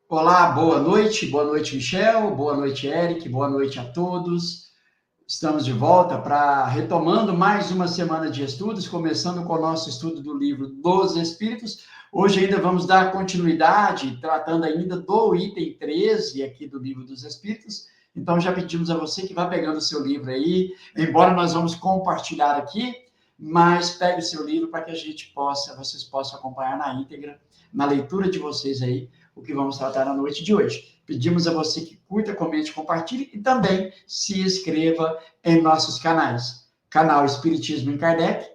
Olá, boa noite, Michel, boa noite, Eric, boa noite a todos. Estamos de volta para retomando mais uma semana de estudos, começando com o nosso estudo do livro dos Espíritos. Hoje ainda vamos dar continuidade, tratando ainda do item 13 aqui do livro dos Espíritos. Então já pedimos a você que vá pegando o seu livro aí, embora nós vamos compartilhar aqui, mas pegue o seu livro para que vocês possam acompanhar na íntegra, na leitura de vocês aí, o que vamos tratar na noite de hoje. Pedimos a você que curta, comente, compartilhe e também se inscreva em nossos canais. Canal Espiritismo em Kardec,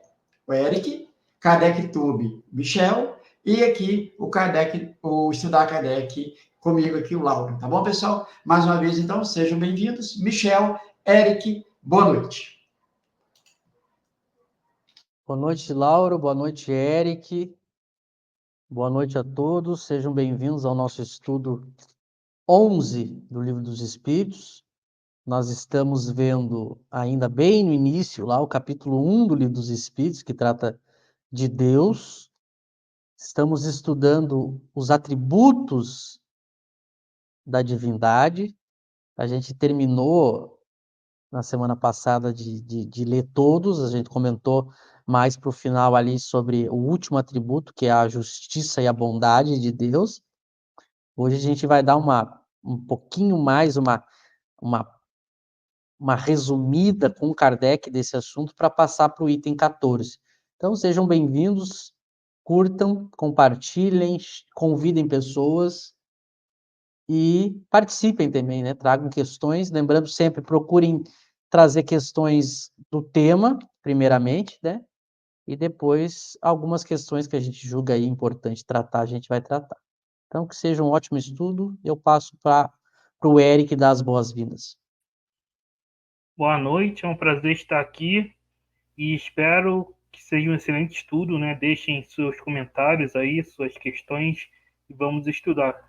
o Eric, Kardec Tube, Michel, e aqui o Estudar Kardec, comigo aqui, o Lauro. Tá bom, pessoal? Mais uma vez, então, sejam bem-vindos. Michel, Eric, boa noite. Boa noite, Lauro. Boa noite, Eric. Boa noite a todos. Sejam bem-vindos ao nosso estudo 11 do Livro dos Espíritos. Nós estamos vendo ainda bem no início, lá o capítulo 1 do Livro dos Espíritos, que trata de Deus. Estamos estudando os atributos da divindade. A gente terminou na semana passada de ler todos, a gente comentou mais para o final ali sobre o último atributo, que é a justiça e a bondade de Deus. Hoje a gente vai dar um pouquinho mais, uma resumida com Kardec desse assunto para passar para o item 14. Então sejam bem-vindos, curtam, compartilhem, convidem pessoas e participem também, né? Tragam questões, lembrando sempre, procurem trazer questões do tema, primeiramente, né? E depois algumas questões que a gente julga aí importante tratar, a gente vai tratar. Então, que seja um ótimo estudo. Eu passo para o Eric dar as boas-vindas. Boa noite, é um prazer estar aqui e espero que seja um excelente estudo, né? Deixem seus comentários aí, suas questões e vamos estudar.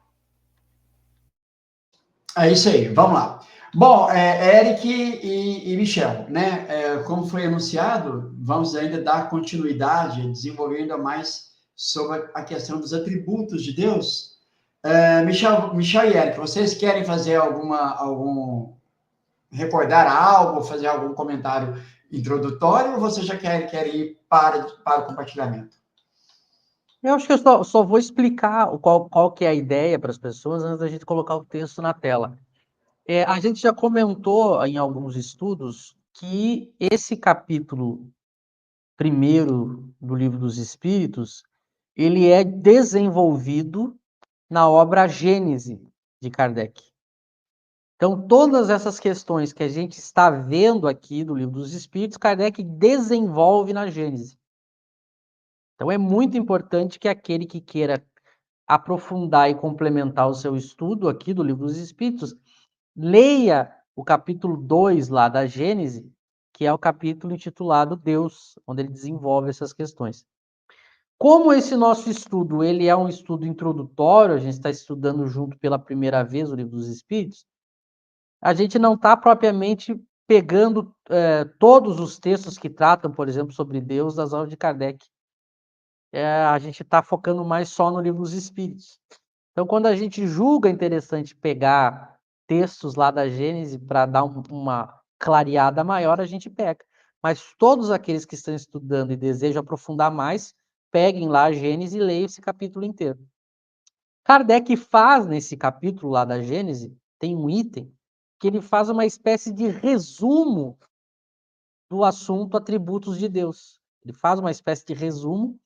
É isso aí, vamos lá. Bom, Eric e Michel, né? Como foi anunciado, vamos ainda dar continuidade, desenvolver ainda mais sobre a questão dos atributos de Deus. Michel e Eric, vocês querem fazer recordar algo, fazer algum comentário introdutório, ou vocês já querem ir para o compartilhamento? Eu acho que eu só vou explicar qual que é a ideia para as pessoas antes da gente colocar o texto na tela. A gente já comentou em alguns estudos que esse capítulo primeiro do Livro dos Espíritos, ele é desenvolvido na obra Gênese de Kardec. Então, todas essas questões que a gente está vendo aqui do Livro dos Espíritos, Kardec desenvolve na Gênese. Então, é muito importante que aquele que queira aprofundar e complementar o seu estudo aqui do Livro dos Espíritos, leia o capítulo 2 lá da Gênese, que é o capítulo intitulado Deus, onde ele desenvolve essas questões. Como esse nosso estudo ele é um estudo introdutório, a gente está estudando junto pela primeira vez o Livro dos Espíritos, a gente não está propriamente pegando todos os textos que tratam, por exemplo, sobre Deus das obras de Kardec. A gente está focando mais só no Livro dos Espíritos. Então, quando a gente julga interessante pegar textos lá da Gênese para dar uma clareada maior, a gente pega. Mas todos aqueles que estão estudando e desejam aprofundar mais, peguem lá a Gênese e leiam esse capítulo inteiro. Kardec faz, nesse capítulo lá da Gênese, tem um item que ele faz uma espécie de resumo do assunto atributos de Deus. Ele faz uma espécie de resumo,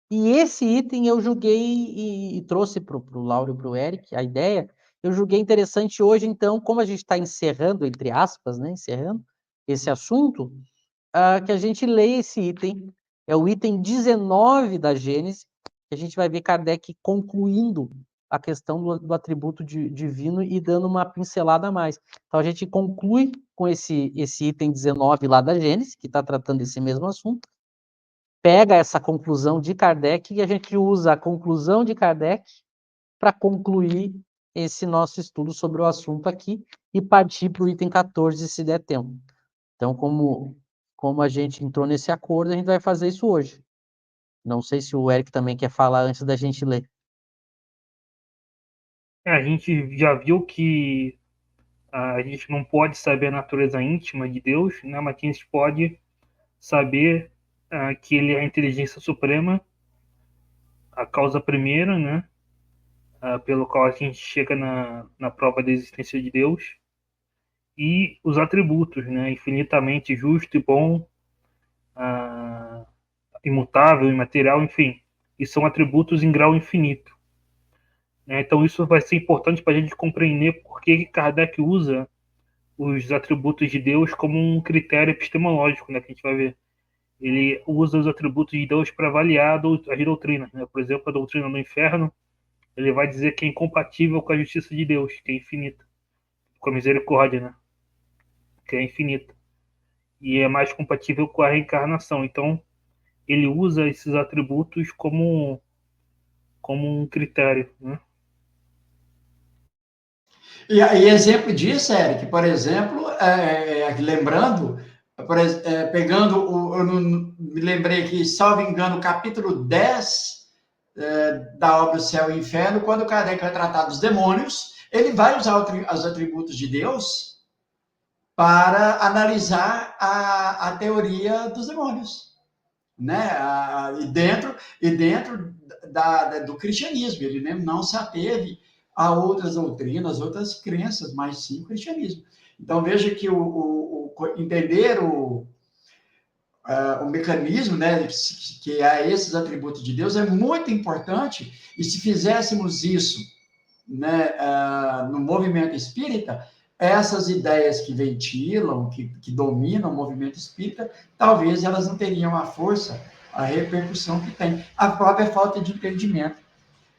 e esse item eu julguei e trouxe para o Lauro e para o Eric, a ideia, eu julguei interessante hoje, então, como a gente está encerrando, entre aspas, né, encerrando esse assunto, que a gente leia esse item, é o item 19 da Gênese, que a gente vai ver Kardec concluindo a questão do atributo divino e dando uma pincelada a mais. Então, a gente conclui com esse item 19 lá da Gênese, que está tratando desse mesmo assunto, pega essa conclusão de Kardec e a gente usa a conclusão de Kardec para concluir esse nosso estudo sobre o assunto aqui e partir para o item 14, se der tempo. Então, como a gente entrou nesse acordo, a gente vai fazer isso hoje. Não sei se o Eric também quer falar antes da gente ler. A gente já viu que a gente não pode saber a natureza íntima de Deus, né? Mas a gente pode saber que ele é a inteligência suprema, a causa primeira, né? Pelo qual a gente chega na prova da existência de Deus, e os atributos, né? Infinitamente justo e bom, imutável, imaterial, enfim. E são atributos em grau infinito. Né? Então isso vai ser importante para a gente compreender por que Kardec usa os atributos de Deus como um critério epistemológico, né? Que a gente vai ver. Ele usa os atributos de Deus para avaliar as doutrinas. Né? Por exemplo, a doutrina do inferno, ele vai dizer que é incompatível com a justiça de Deus, que é infinita, com a misericórdia, né? Que é infinita, e é mais compatível com a reencarnação. Então, ele usa esses atributos como um critério, né? E exemplo disso, Eric, por exemplo, lembrando, pegando, eu não, me lembrei aqui, salvo engano, capítulo 10 da obra O Céu e o Inferno, quando Kardec vai tratar dos demônios, ele vai usar os atributos de Deus para analisar a teoria dos demônios, né? E dentro do cristianismo, ele não se ateve a outras doutrinas, outras crenças, mas sim o cristianismo. Então veja que entender o mecanismo, né, que é esses atributos de Deus é muito importante, e se fizéssemos isso, né, no movimento espírita, essas ideias que ventilam, que dominam o movimento espírita, talvez elas não teriam a força, a repercussão que tem. A própria falta de entendimento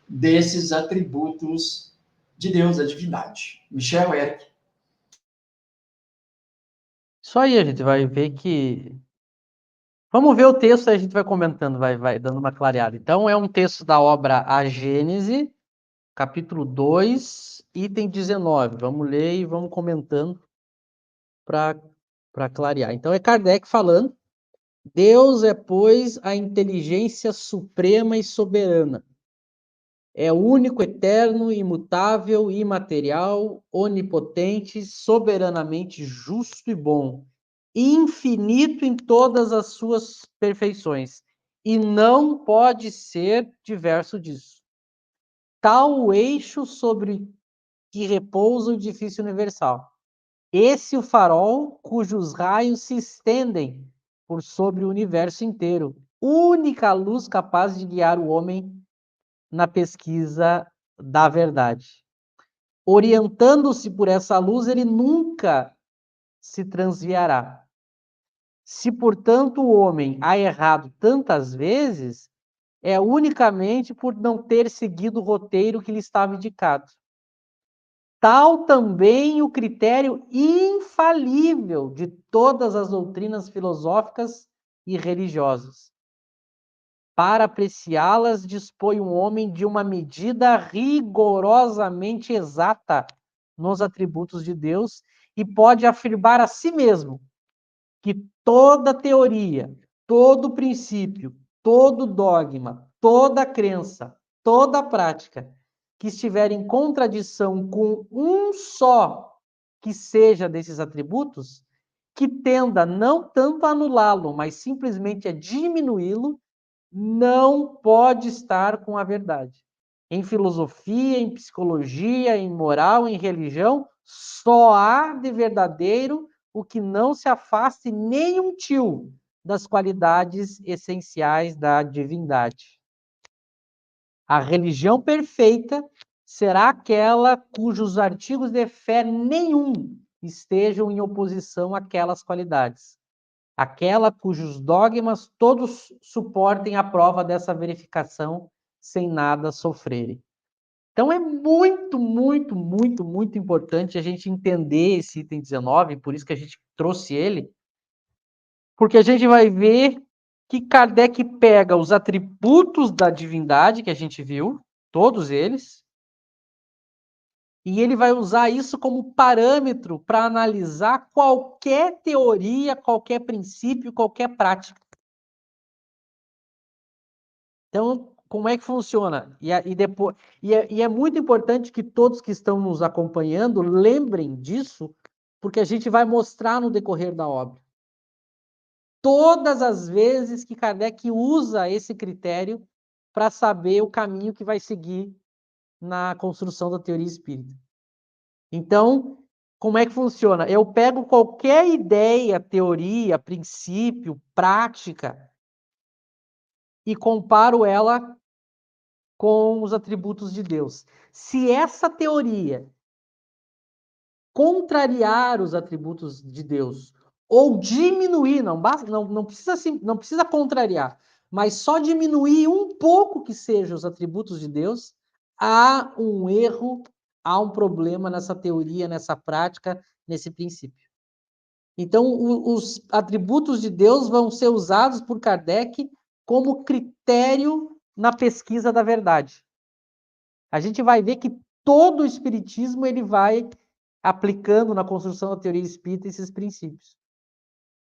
desses atributos de Deus, da divindade. Michel, Eric. Isso aí, a gente vai ver que... Vamos ver o texto e a gente vai comentando, vai dando uma clareada. Então, é um texto da obra A Gênese, capítulo 2, item 19. Vamos ler e vamos comentando para clarear. Então, é Kardec falando. Deus é, pois, a inteligência suprema e soberana. É único, eterno, imutável, imaterial, onipotente, soberanamente justo e bom, infinito em todas as suas perfeições, e não pode ser diverso disso. Tal o eixo sobre que repousa o edifício universal. Esse o farol cujos raios se estendem por sobre o universo inteiro, única luz capaz de guiar o homem na pesquisa da verdade. Orientando-se por essa luz, ele nunca se transviará. Se, portanto, o homem há errado tantas vezes, é unicamente por não ter seguido o roteiro que lhe estava indicado. Tal também o critério infalível de todas as doutrinas filosóficas e religiosas. Para apreciá-las, dispõe um homem de uma medida rigorosamente exata nos atributos de Deus e pode afirmar a si mesmo que toda teoria, todo princípio, todo dogma, toda crença, toda prática que estiver em contradição com um só que seja desses atributos, que tenda não tanto a anulá-lo, mas simplesmente a diminuí-lo, não pode estar com a verdade. Em filosofia, em psicologia, em moral, em religião, só há de verdadeiro o que não se afaste nem um tio das qualidades essenciais da divindade. A religião perfeita será aquela cujos artigos de fé nenhum estejam em oposição àquelas qualidades. Aquela cujos dogmas todos suportem a prova dessa verificação sem nada sofrerem. Então é muito, muito, muito, muito importante a gente entender esse item 19, por isso que a gente trouxe ele, porque a gente vai ver que Kardec pega os atributos da divindade que a gente viu, todos eles, E ele vai usar isso como parâmetro para analisar qualquer teoria, qualquer princípio, qualquer prática. Então, como é que funciona? E é muito importante que todos que estão nos acompanhando lembrem disso, porque a gente vai mostrar no decorrer da obra. Todas as vezes que Kardec usa esse critério para saber o caminho que vai seguir na construção da teoria espírita. Então, como é que funciona? Eu pego qualquer ideia, teoria, princípio, prática e comparo ela com os atributos de Deus. Se essa teoria contrariar os atributos de Deus ou diminuir, não precisa contrariar, mas só diminuir um pouco que sejam os atributos de Deus, há um erro, há um problema nessa teoria, nessa prática, nesse princípio. Então, os atributos de Deus vão ser usados por Kardec como critério na pesquisa da verdade. A gente vai ver que todo o espiritismo ele vai aplicando na construção da teoria espírita esses princípios.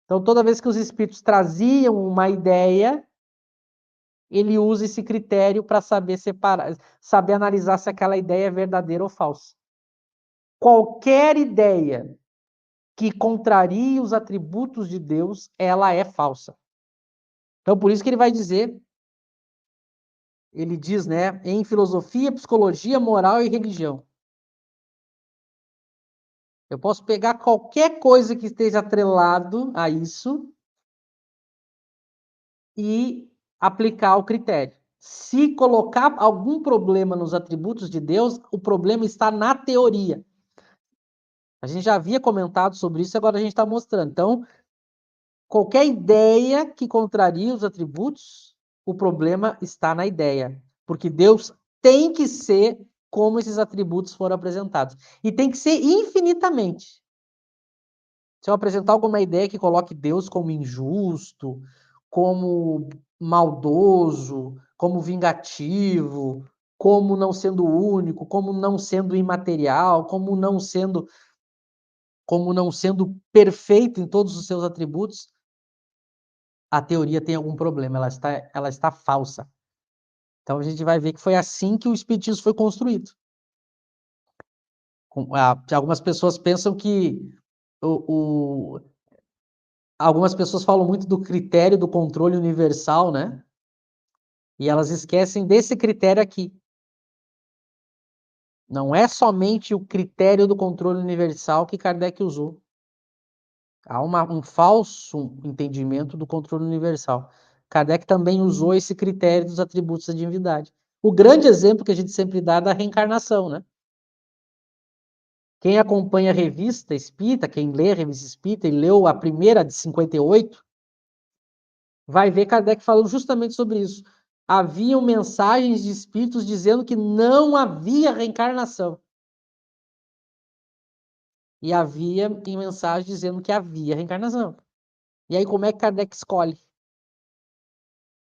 Então, toda vez que os espíritos traziam uma ideia, ele usa esse critério para saber separar, saber analisar se aquela ideia é verdadeira ou falsa. Qualquer ideia que contrarie os atributos de Deus, ela é falsa. Então, por isso que ele vai dizer, ele diz, né, em filosofia, psicologia, moral e religião. Eu posso pegar qualquer coisa que esteja atrelado a isso e aplicar o critério. Se colocar algum problema nos atributos de Deus, o problema está na teoria. A gente já havia comentado sobre isso, agora a gente está mostrando. Então, qualquer ideia que contraria os atributos, o problema está na ideia. Porque Deus tem que ser como esses atributos foram apresentados. E tem que ser infinitamente. Se eu apresentar alguma ideia que coloque Deus como injusto, como maldoso, como vingativo, como não sendo único, como não sendo imaterial, como não sendo perfeito em todos os seus atributos, a teoria tem algum problema, ela está falsa. Então a gente vai ver que foi assim que o espiritismo foi construído. Algumas pessoas pensam que algumas pessoas falam muito do critério do controle universal, né? E elas esquecem desse critério aqui. Não é somente o critério do controle universal que Kardec usou. Há um falso entendimento do controle universal. Kardec também usou esse critério dos atributos da divindade. O grande exemplo que a gente sempre dá é da reencarnação, né? Quem acompanha a revista Espírita, quem lê a revista Espírita e leu a primeira de 58, vai ver Kardec falando justamente sobre isso. Haviam mensagens de espíritos dizendo que não havia reencarnação. E havia mensagens dizendo que havia reencarnação. E aí, como é que Kardec escolhe?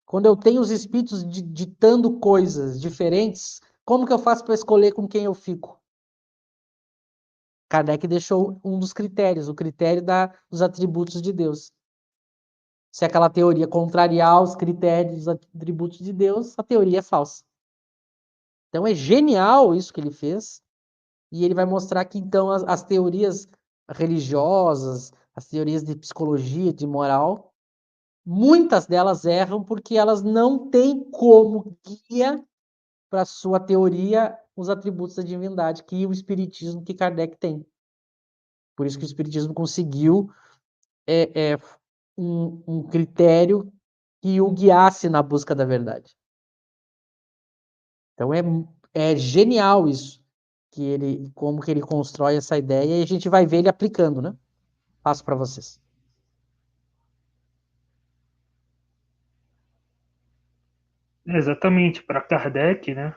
Quando eu tenho os espíritos ditando coisas diferentes, como que eu faço para escolher com quem eu fico? Kardec deixou um dos critérios, o critério dos atributos de Deus. Se aquela teoria contrariar os critérios dos atributos de Deus, a teoria é falsa. Então é genial isso que ele fez, e ele vai mostrar que então as teorias religiosas, as teorias de psicologia, de moral, muitas delas erram porque elas não têm como guia para sua teoria os atributos da divindade que o espiritismo, que Kardec tem. Por isso que o espiritismo conseguiu um critério que o guiasse na busca da verdade. Então é genial isso, como que ele constrói essa ideia, e a gente vai ver ele aplicando, né? Passo para vocês. Exatamente, para Kardec, né?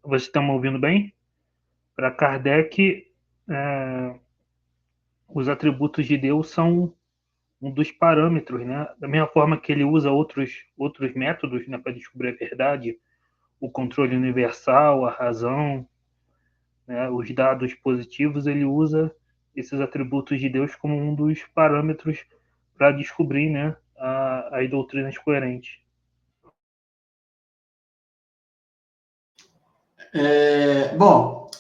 Vocês estão me ouvindo bem? Para Kardec, os atributos de Deus são um dos parâmetros, né? Da mesma forma que ele usa outros métodos, né, para descobrir a verdade, o controle universal, a razão, né, os dados positivos, ele usa esses atributos de Deus como um dos parâmetros para descobrir, né, as doutrinas coerentes. Bom,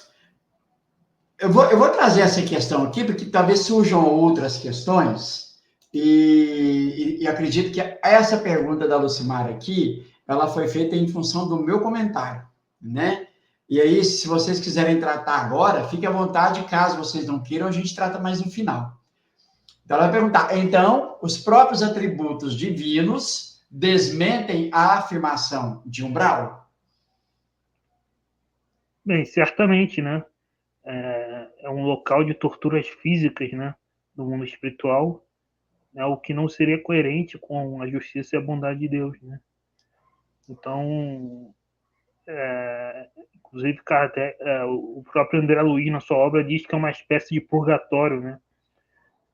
eu vou trazer essa questão aqui, porque talvez surjam outras questões, e acredito que essa pergunta da Lucimar aqui, ela foi feita em função do meu comentário, né? E aí, se vocês quiserem tratar agora, fique à vontade, caso vocês não queiram, a gente trata mais no final. Então, ela vai perguntar, então, os próprios atributos divinos desmentem a afirmação de umbral? Bem, certamente, né? É um local de torturas físicas, né? Do mundo espiritual, né, o que não seria coerente com a justiça e a bondade de Deus, né? Então, inclusive, Kardec, o próprio André Luiz, na sua obra, diz que é uma espécie de purgatório, né?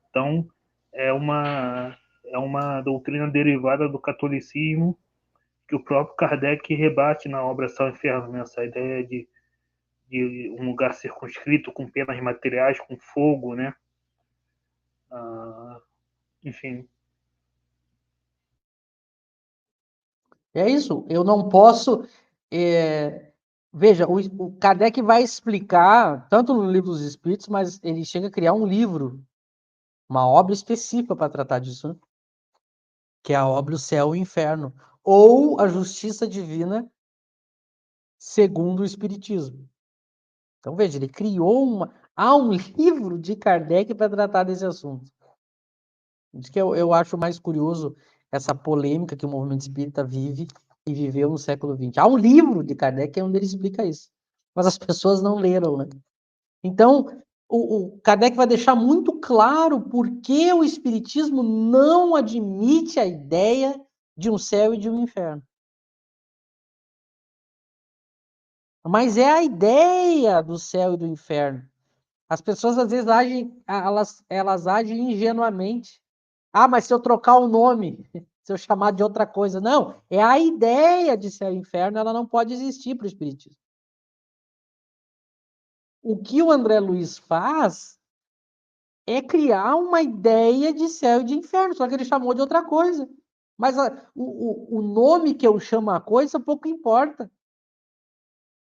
Então, é uma doutrina derivada do catolicismo que o próprio Kardec rebate na obra Céu e Inferno, né? Essa ideia de um lugar circunscrito com penas materiais, com fogo, né? Enfim. É isso, eu não posso. Veja, o Kardec vai explicar, tanto no Livro dos Espíritos, mas ele chega a criar um livro, uma obra específica para tratar disso, né? Que é a obra O Céu e o Inferno, ou a Justiça Divina segundo o Espiritismo. Então, veja, ele criou há um livro de Kardec para tratar desse assunto. Isso que eu acho mais curioso, essa polêmica que o movimento espírita vive e viveu no século XX. Há um livro de Kardec onde ele explica isso, mas as pessoas não leram, né? Então, o Kardec vai deixar muito claro por que o Espiritismo não admite a ideia de um céu e de um inferno. Mas é a ideia do céu e do inferno. As pessoas às vezes elas agem ingenuamente. Ah, mas se eu trocar o nome, se eu chamar de outra coisa. Não, é a ideia de céu e inferno, ela não pode existir para o Espiritismo. O que o André Luiz faz é criar uma ideia de céu e de inferno, só que ele chamou de outra coisa. Mas o nome que eu chamo a coisa pouco importa.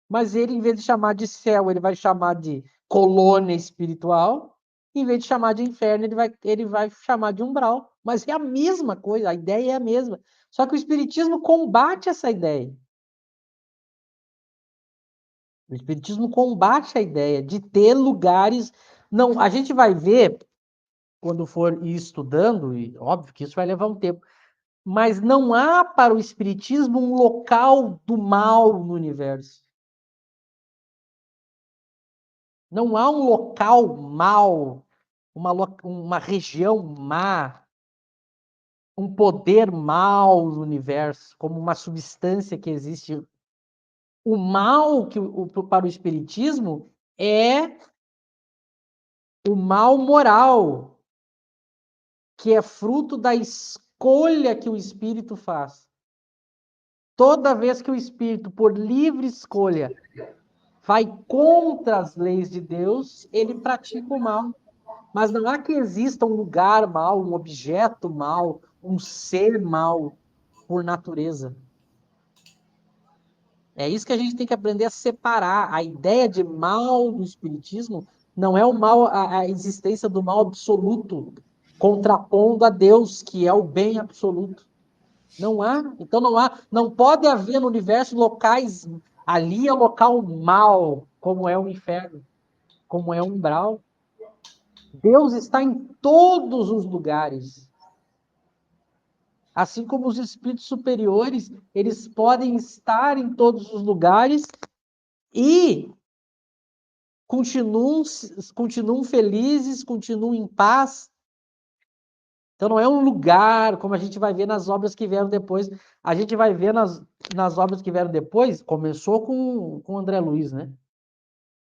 Mas ele, em vez de chamar de céu, ele vai chamar de colônia espiritual. Em vez de chamar de inferno, ele vai chamar de umbral. Mas é a mesma coisa, a ideia é a mesma. Só que o Espiritismo combate essa ideia. O Espiritismo combate a ideia de ter lugares. Não, a gente vai ver, quando for ir estudando, e óbvio que isso vai levar um tempo, mas não há para o Espiritismo um local do mal no universo. Não há um local mal, uma região má, um poder mal no universo, como uma substância que existe. O mal para o Espiritismo é o mal moral, que é fruto da escolha que o espírito faz. Toda vez que o espírito, por livre escolha, vai contra as leis de Deus, ele pratica o mal. Mas não há que exista um lugar mal, um objeto mal, um ser mal por natureza. É isso que a gente tem que aprender a separar. A ideia de mal do Espiritismo não é o mal, a existência do mal absoluto, contrapondo a Deus, que é o bem absoluto. Não há. Então não pode haver no universo locais, ali é o local mal, como é o inferno, como é o umbral. Deus está em todos os lugares. Assim como os espíritos superiores, eles podem estar em todos os lugares e continuam felizes, continuam em paz. Então não é um lugar, como a gente vai ver nas obras que vieram depois. A gente vai ver nas obras que vieram depois, começou com André Luiz, né?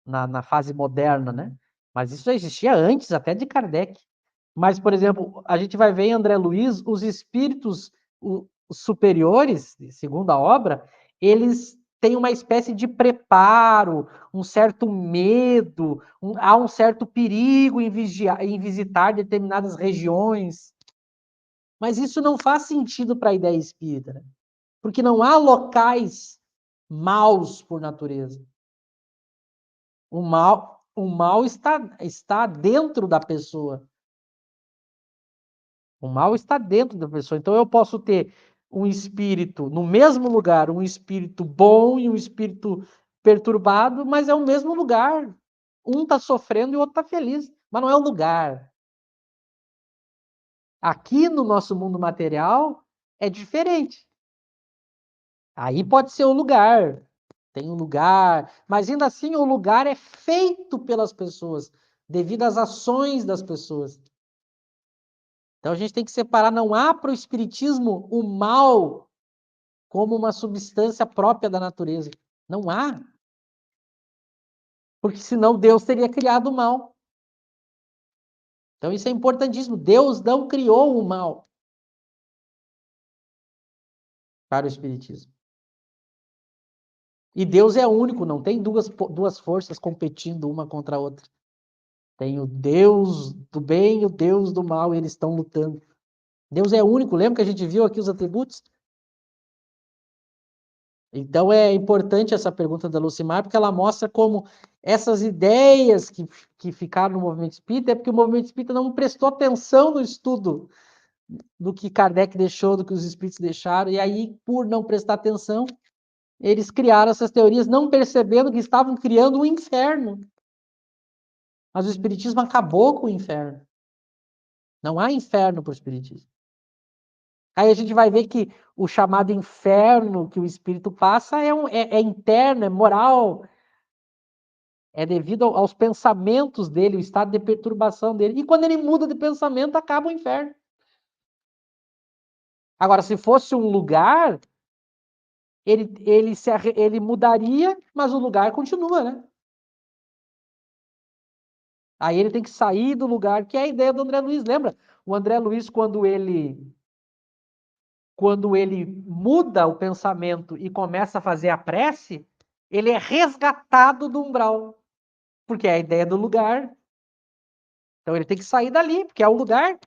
Na fase moderna, né? Mas isso já existia antes até de Kardec. Mas, por exemplo, a gente vai ver em André Luiz os espíritos superiores, segundo a obra, eles tem uma espécie de preparo, um certo medo, há um certo perigo em visitar determinadas regiões. Mas isso não faz sentido para a ideia espírita, né? Porque não há locais maus por natureza. O mal está dentro da pessoa. O mal está dentro da pessoa. Então eu posso ter um espírito no mesmo lugar, um espírito bom e um espírito perturbado, mas é o mesmo lugar. Um está sofrendo e o outro está feliz, mas não é o lugar. Aqui no nosso mundo material é diferente. Aí pode ser o lugar, tem um lugar, mas ainda assim o lugar é feito pelas pessoas, devido às ações das pessoas. Então a gente tem que separar, não há para o espiritismo o mal como uma substância própria da natureza. Não há. Porque senão Deus teria criado o mal. Então isso é importantíssimo. Deus não criou o mal para o espiritismo. E Deus é único, não tem duas forças competindo uma contra a outra. Tem o Deus do bem e o Deus do mal, e eles estão lutando. Deus é único, lembra que a gente viu aqui os atributos? Então é importante essa pergunta da Lucimar, porque ela mostra como essas ideias que ficaram no movimento espírita é porque o movimento espírita não prestou atenção no estudo do que Kardec deixou, do que os espíritos deixaram, e aí, por não prestar atenção, eles criaram essas teorias, não percebendo que estavam criando um inferno. Mas o espiritismo acabou com o inferno. Não há inferno para o espiritismo. Aí a gente vai ver que o chamado inferno que o espírito passa é interno, é moral, é devido aos pensamentos dele, o estado de perturbação dele. E quando ele muda de pensamento, acaba o inferno. Agora, se fosse um lugar, ele mudaria, mas o lugar continua, né? Aí ele tem que sair do lugar, que é a ideia do André Luiz. Lembra? O André Luiz, quando ele muda o pensamento e começa a fazer a prece, ele é resgatado do umbral, porque é a ideia do lugar. Então ele tem que sair dali, porque é o lugar.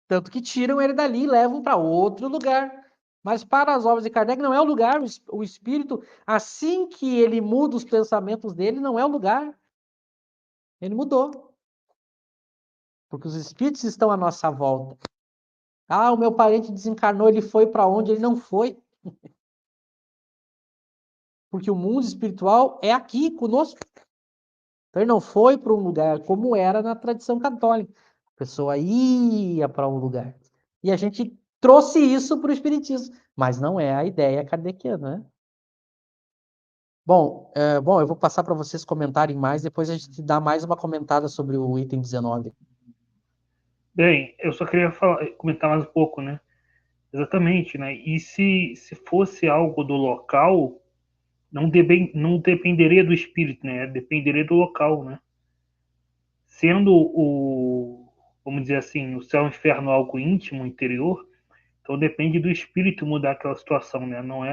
Tanto que tiram ele dali e levam para outro lugar. Mas para as obras de Kardec não é o lugar, o espírito, assim que ele muda os pensamentos dele, não é o lugar. Ele mudou. Porque os espíritos estão à nossa volta. Ah, o meu parente desencarnou, ele foi para onde? Ele não foi. Porque o mundo espiritual é aqui conosco. Então ele não foi para um lugar como era na tradição católica. A pessoa ia para um lugar. E a gente trouxe isso para o espiritismo, mas não é a ideia kardeciana, né? Bom, eu vou passar para vocês comentarem mais, depois a gente dá mais uma comentada sobre o item 19. Bem, eu só queria comentar mais um pouco, né? Exatamente, né? E se fosse algo do local, não dependeria do espírito, né? Dependeria do local, né? Sendo vamos dizer assim, o céu e o inferno algo íntimo, interior, então depende do espírito mudar aquela situação, né? Não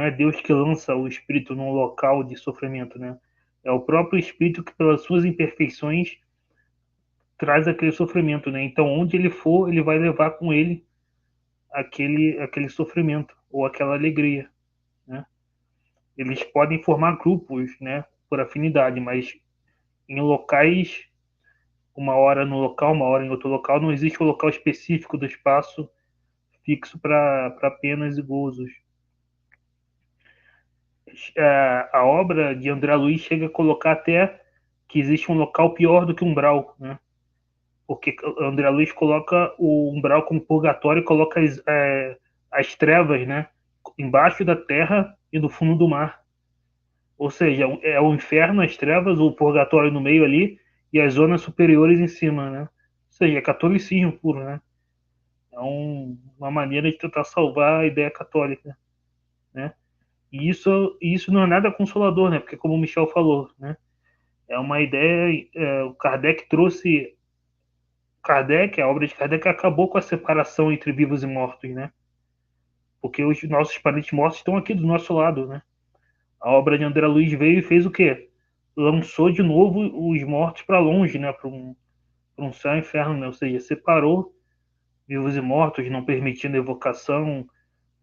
é Deus que lança o espírito num local de sofrimento, né? É o próprio espírito que, pelas suas imperfeições, traz aquele sofrimento, né? Então, onde ele for, ele vai levar com ele aquele sofrimento ou aquela alegria, né? Eles podem formar grupos, né? Por afinidade, mas em locais, uma hora no local, uma hora em outro local, não existe um local específico do espaço fixo para penas e gozos. A obra de André Luiz chega a colocar até que existe um local pior do que umbral, né? Porque André Luiz coloca o umbral como purgatório e coloca as trevas, né? Embaixo da terra e no fundo do mar. Ou seja, é o inferno, as trevas, o purgatório no meio ali e as zonas superiores em cima, né? Ou seja, é catolicismo puro, né? É uma maneira de tentar salvar a ideia católica, né? E isso não é nada consolador, né? Porque como o Michel falou, né? É uma ideia, o Kardec trouxe a obra de Kardec acabou com a separação entre vivos e mortos, né? porque os nossos parentes mortos estão aqui do nosso lado, né? A obra de André Luiz veio e fez o quê? Lançou de novo os mortos para longe, né? Para um céu e inferno, né? Ou seja, separou vivos e mortos, não permitindo evocação,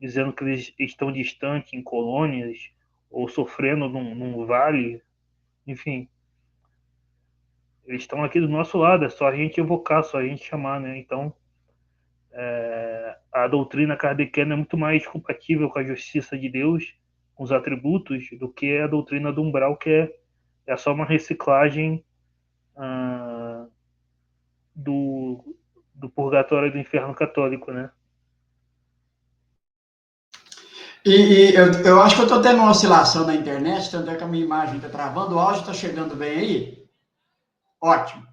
dizendo que eles estão distantes em colônias ou sofrendo num vale, enfim. Eles estão aqui do nosso lado, é só a gente evocar, só a gente chamar, né? Então, a doutrina kardeciana é muito mais compatível com a justiça de Deus, com os atributos, do que a doutrina do umbral, que é só uma reciclagem do, do purgatório e do inferno católico, né? E eu acho que eu estou tendo uma oscilação na internet, tanto é que a minha imagem está travando, o áudio está chegando bem aí? Ótimo.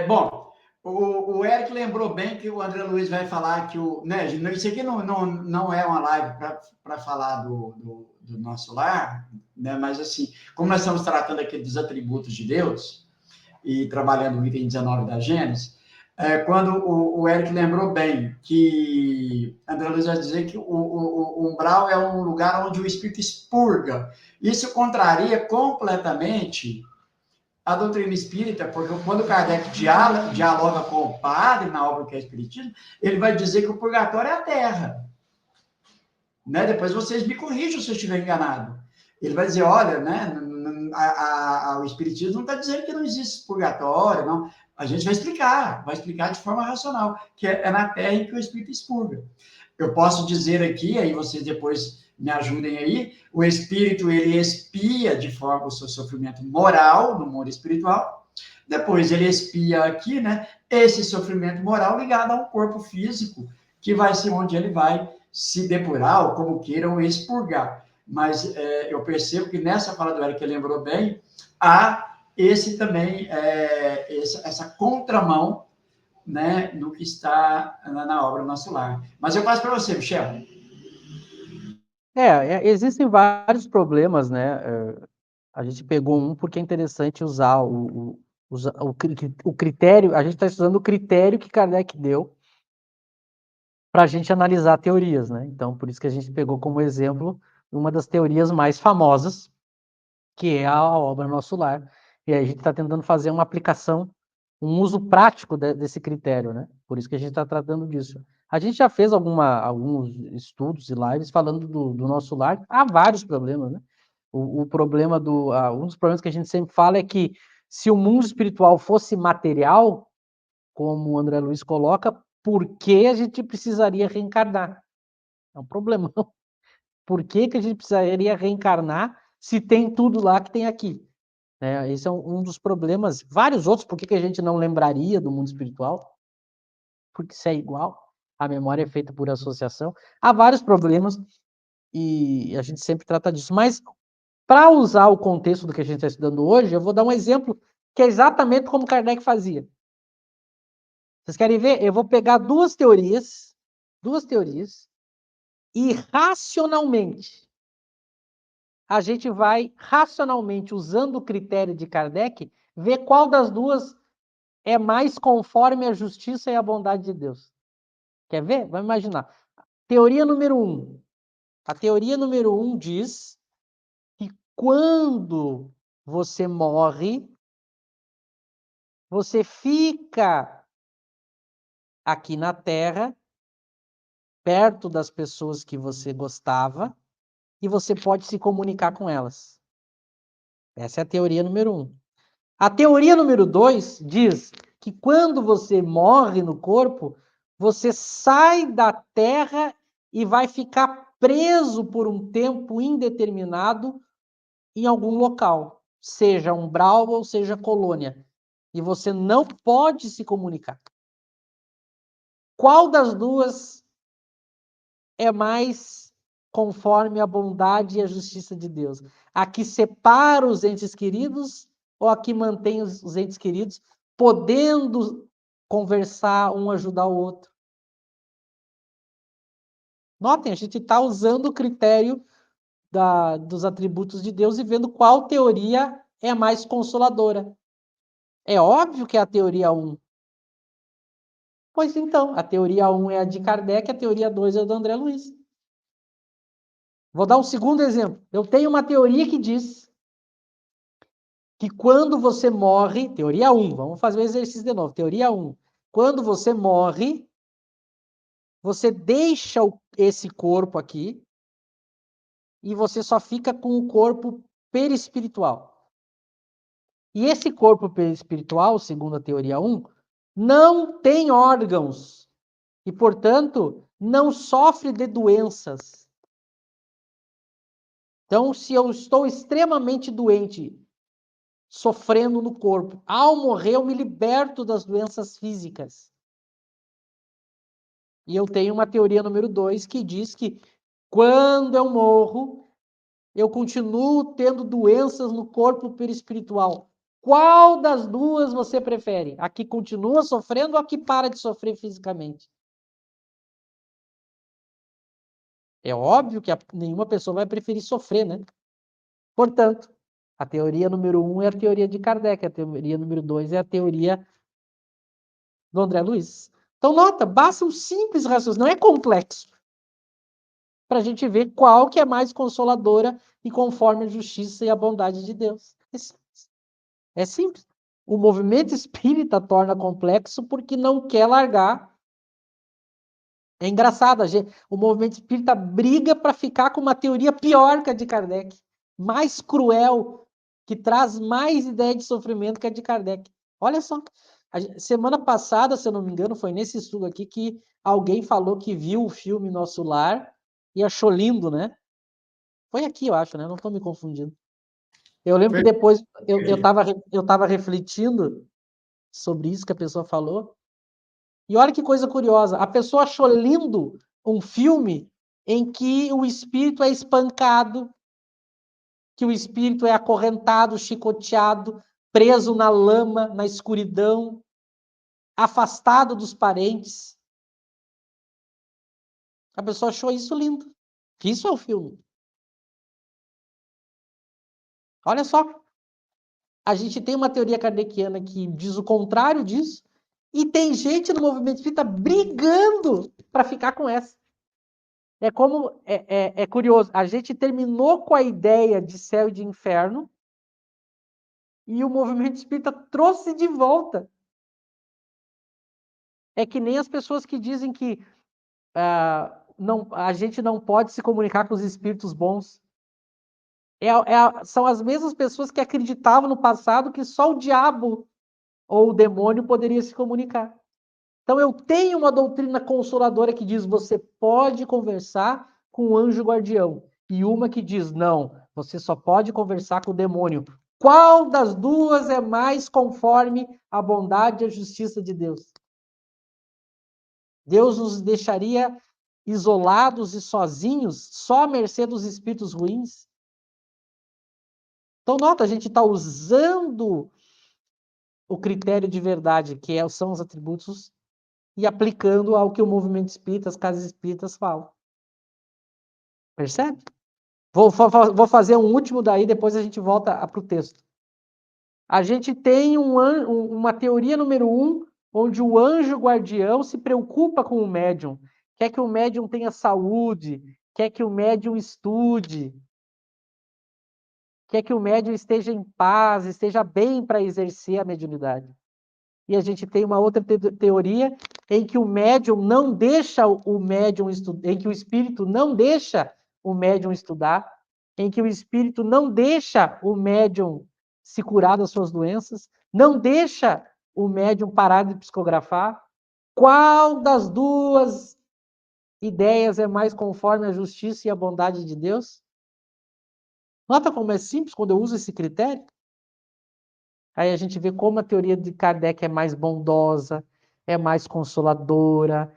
Bom, o Eric lembrou bem que o André Luiz vai falar que né, isso aqui não é uma live para falar do nosso lar, né, mas assim, como nós estamos tratando aqui dos atributos de Deus e trabalhando o item 19 da Gênesis, quando o Eric lembrou bem que André Luiz vai dizer que o umbral é um lugar onde o espírito expurga. Isso contraria completamente a doutrina espírita, porque quando Kardec dialoga com o padre na obra que é Espiritismo, ele vai dizer que o purgatório é a terra. Né? Depois vocês me corrijam se eu estiver enganado. Ele vai dizer, olha, né, o Espiritismo não está dizendo que não existe purgatório, não. A gente vai explicar de forma racional, que é na terra em que o Espírito expurga. Eu posso dizer aqui, aí vocês depois me ajudem aí, o Espírito, ele expia de forma o seu sofrimento moral no mundo espiritual, depois ele expia aqui, né, esse sofrimento moral ligado a um corpo físico, que vai ser onde ele vai se depurar, ou como queiram, expurgar. Mas eu percebo que nessa fala do Eric, que lembrou bem, há esse também, essa contramão, né, no que está na obra Nosso Lar. Mas eu passo para você, Michel. Existem vários problemas, né? A gente pegou um porque é interessante usar o critério. A gente está estudando o critério que Kardec deu para a gente analisar teorias, né? Então, por isso que a gente pegou como exemplo uma das teorias mais famosas, que é a obra Nosso Lar. E aí a gente está tentando fazer uma aplicação, um uso prático desse critério, né? Por isso que a gente está tratando disso. A gente já fez alguns estudos e lives falando do Nosso Lar. Há vários problemas, né? Um dos problemas que a gente sempre fala é que se o mundo espiritual fosse material, como o André Luiz coloca, por que a gente precisaria reencarnar? É um problemão. Por que a gente precisaria reencarnar se tem tudo lá que tem aqui? Esse é um dos problemas. Vários outros, por que a gente não lembraria do mundo espiritual? Porque isso é igual. A memória é feita por associação. Há vários problemas e a gente sempre trata disso. Mas, para usar o contexto do que a gente está estudando hoje, eu vou dar um exemplo que é exatamente como Kardec fazia. Vocês querem ver? Eu vou pegar duas teorias, e racionalmente, a gente vai racionalmente, usando o critério de Kardec, ver qual das duas é mais conforme a justiça e a bondade de Deus. Quer ver? Vamos imaginar. Teoria número 1. A teoria número 1 diz que quando você morre, você fica aqui na Terra, perto das pessoas que você gostava, e você pode se comunicar com elas. Essa é a teoria número 1. A teoria número 2 diz que quando você morre no corpo, você sai da Terra e vai ficar preso por um tempo indeterminado em algum local, seja umbral ou seja colônia, e você não pode se comunicar. Qual das duas é mais conforme a bondade e a justiça de Deus? A que separa os entes queridos ou a que mantém os entes queridos podendo conversar, um ajudar o outro? Notem, a gente está usando o critério dos atributos de Deus e vendo qual teoria é mais consoladora. É óbvio que é a teoria 1. Pois então, a teoria 1 é a de Kardec, a teoria 2 é a do André Luiz. Vou dar um segundo exemplo. Eu tenho uma teoria que diz que quando você morre, teoria 1, vamos fazer o exercício de novo, teoria 1. Quando você morre, você deixa esse corpo aqui e você só fica com o corpo perispiritual. E esse corpo perispiritual, segundo a teoria 1, não tem órgãos e, portanto, não sofre de doenças. Então, se eu estou extremamente doente, sofrendo no corpo, ao morrer eu me liberto das doenças físicas. E eu tenho uma teoria número 2 que diz que quando eu morro, eu continuo tendo doenças no corpo perispiritual. Qual das duas você prefere? A que continua sofrendo ou a que para de sofrer fisicamente? É óbvio que nenhuma pessoa vai preferir sofrer, né? Portanto, a teoria número 1 é a teoria de Kardec, a teoria número 2 é a teoria do André Luiz. Então, nota, basta um simples raciocínio, não é complexo, para a gente ver qual que é mais consoladora e conforme a justiça e a bondade de Deus. É simples. É simples. O movimento espírita torna complexo porque não quer largar. É engraçado, o movimento espírita briga para ficar com uma teoria pior que a de Kardec, mais cruel, que traz mais ideia de sofrimento que a de Kardec. Olha só, semana passada, se eu não me engano, foi nesse estudo aqui que alguém falou que viu o filme Nosso Lar e achou lindo, né? Foi aqui, eu acho, né? Não estou me confundindo. Eu lembro que depois eu estava refletindo sobre isso que a pessoa falou. E olha que coisa curiosa, a pessoa achou lindo um filme em que o espírito é espancado, que o espírito é acorrentado, chicoteado, preso na lama, na escuridão, afastado dos parentes. A pessoa achou isso lindo. Isso é o filme. Olha só, a gente tem uma teoria kardeciana que diz o contrário disso, e tem gente no movimento espírita brigando para ficar com essa. É curioso, a gente terminou com a ideia de céu e de inferno e o movimento espírita trouxe de volta. É que nem as pessoas que dizem que a gente não pode se comunicar com os espíritos bons. São as mesmas pessoas que acreditavam no passado que só o diabo ou o demônio poderia se comunicar. Então eu tenho uma doutrina consoladora que diz você pode conversar com o anjo guardião. E uma que diz, não, você só pode conversar com o demônio. Qual das duas é mais conforme a bondade e a justiça de Deus? Deus nos deixaria isolados e sozinhos, só à mercê dos espíritos ruins? Então, nota, a gente está usando o critério de verdade, que são os atributos, e aplicando ao que o movimento espírita, as casas espíritas falam. Percebe? Vou fazer um último daí, depois a gente volta para o texto. A gente tem uma teoria número 1, onde o anjo guardião se preocupa com o médium, quer que o médium tenha saúde, quer que o médium estude, quer que o médium esteja em paz, esteja bem para exercer a mediunidade. E a gente tem uma outra teoria em que o médium não deixa o médium estudar, em que o espírito não deixa o médium estudar, em que o espírito não deixa o médium se curar das suas doenças, não deixa o médium parar de psicografar. Qual das duas ideias é mais conforme a justiça e a bondade de Deus? Nota como é simples quando eu uso esse critério? Aí a gente vê como a teoria de Kardec é mais bondosa, é mais consoladora,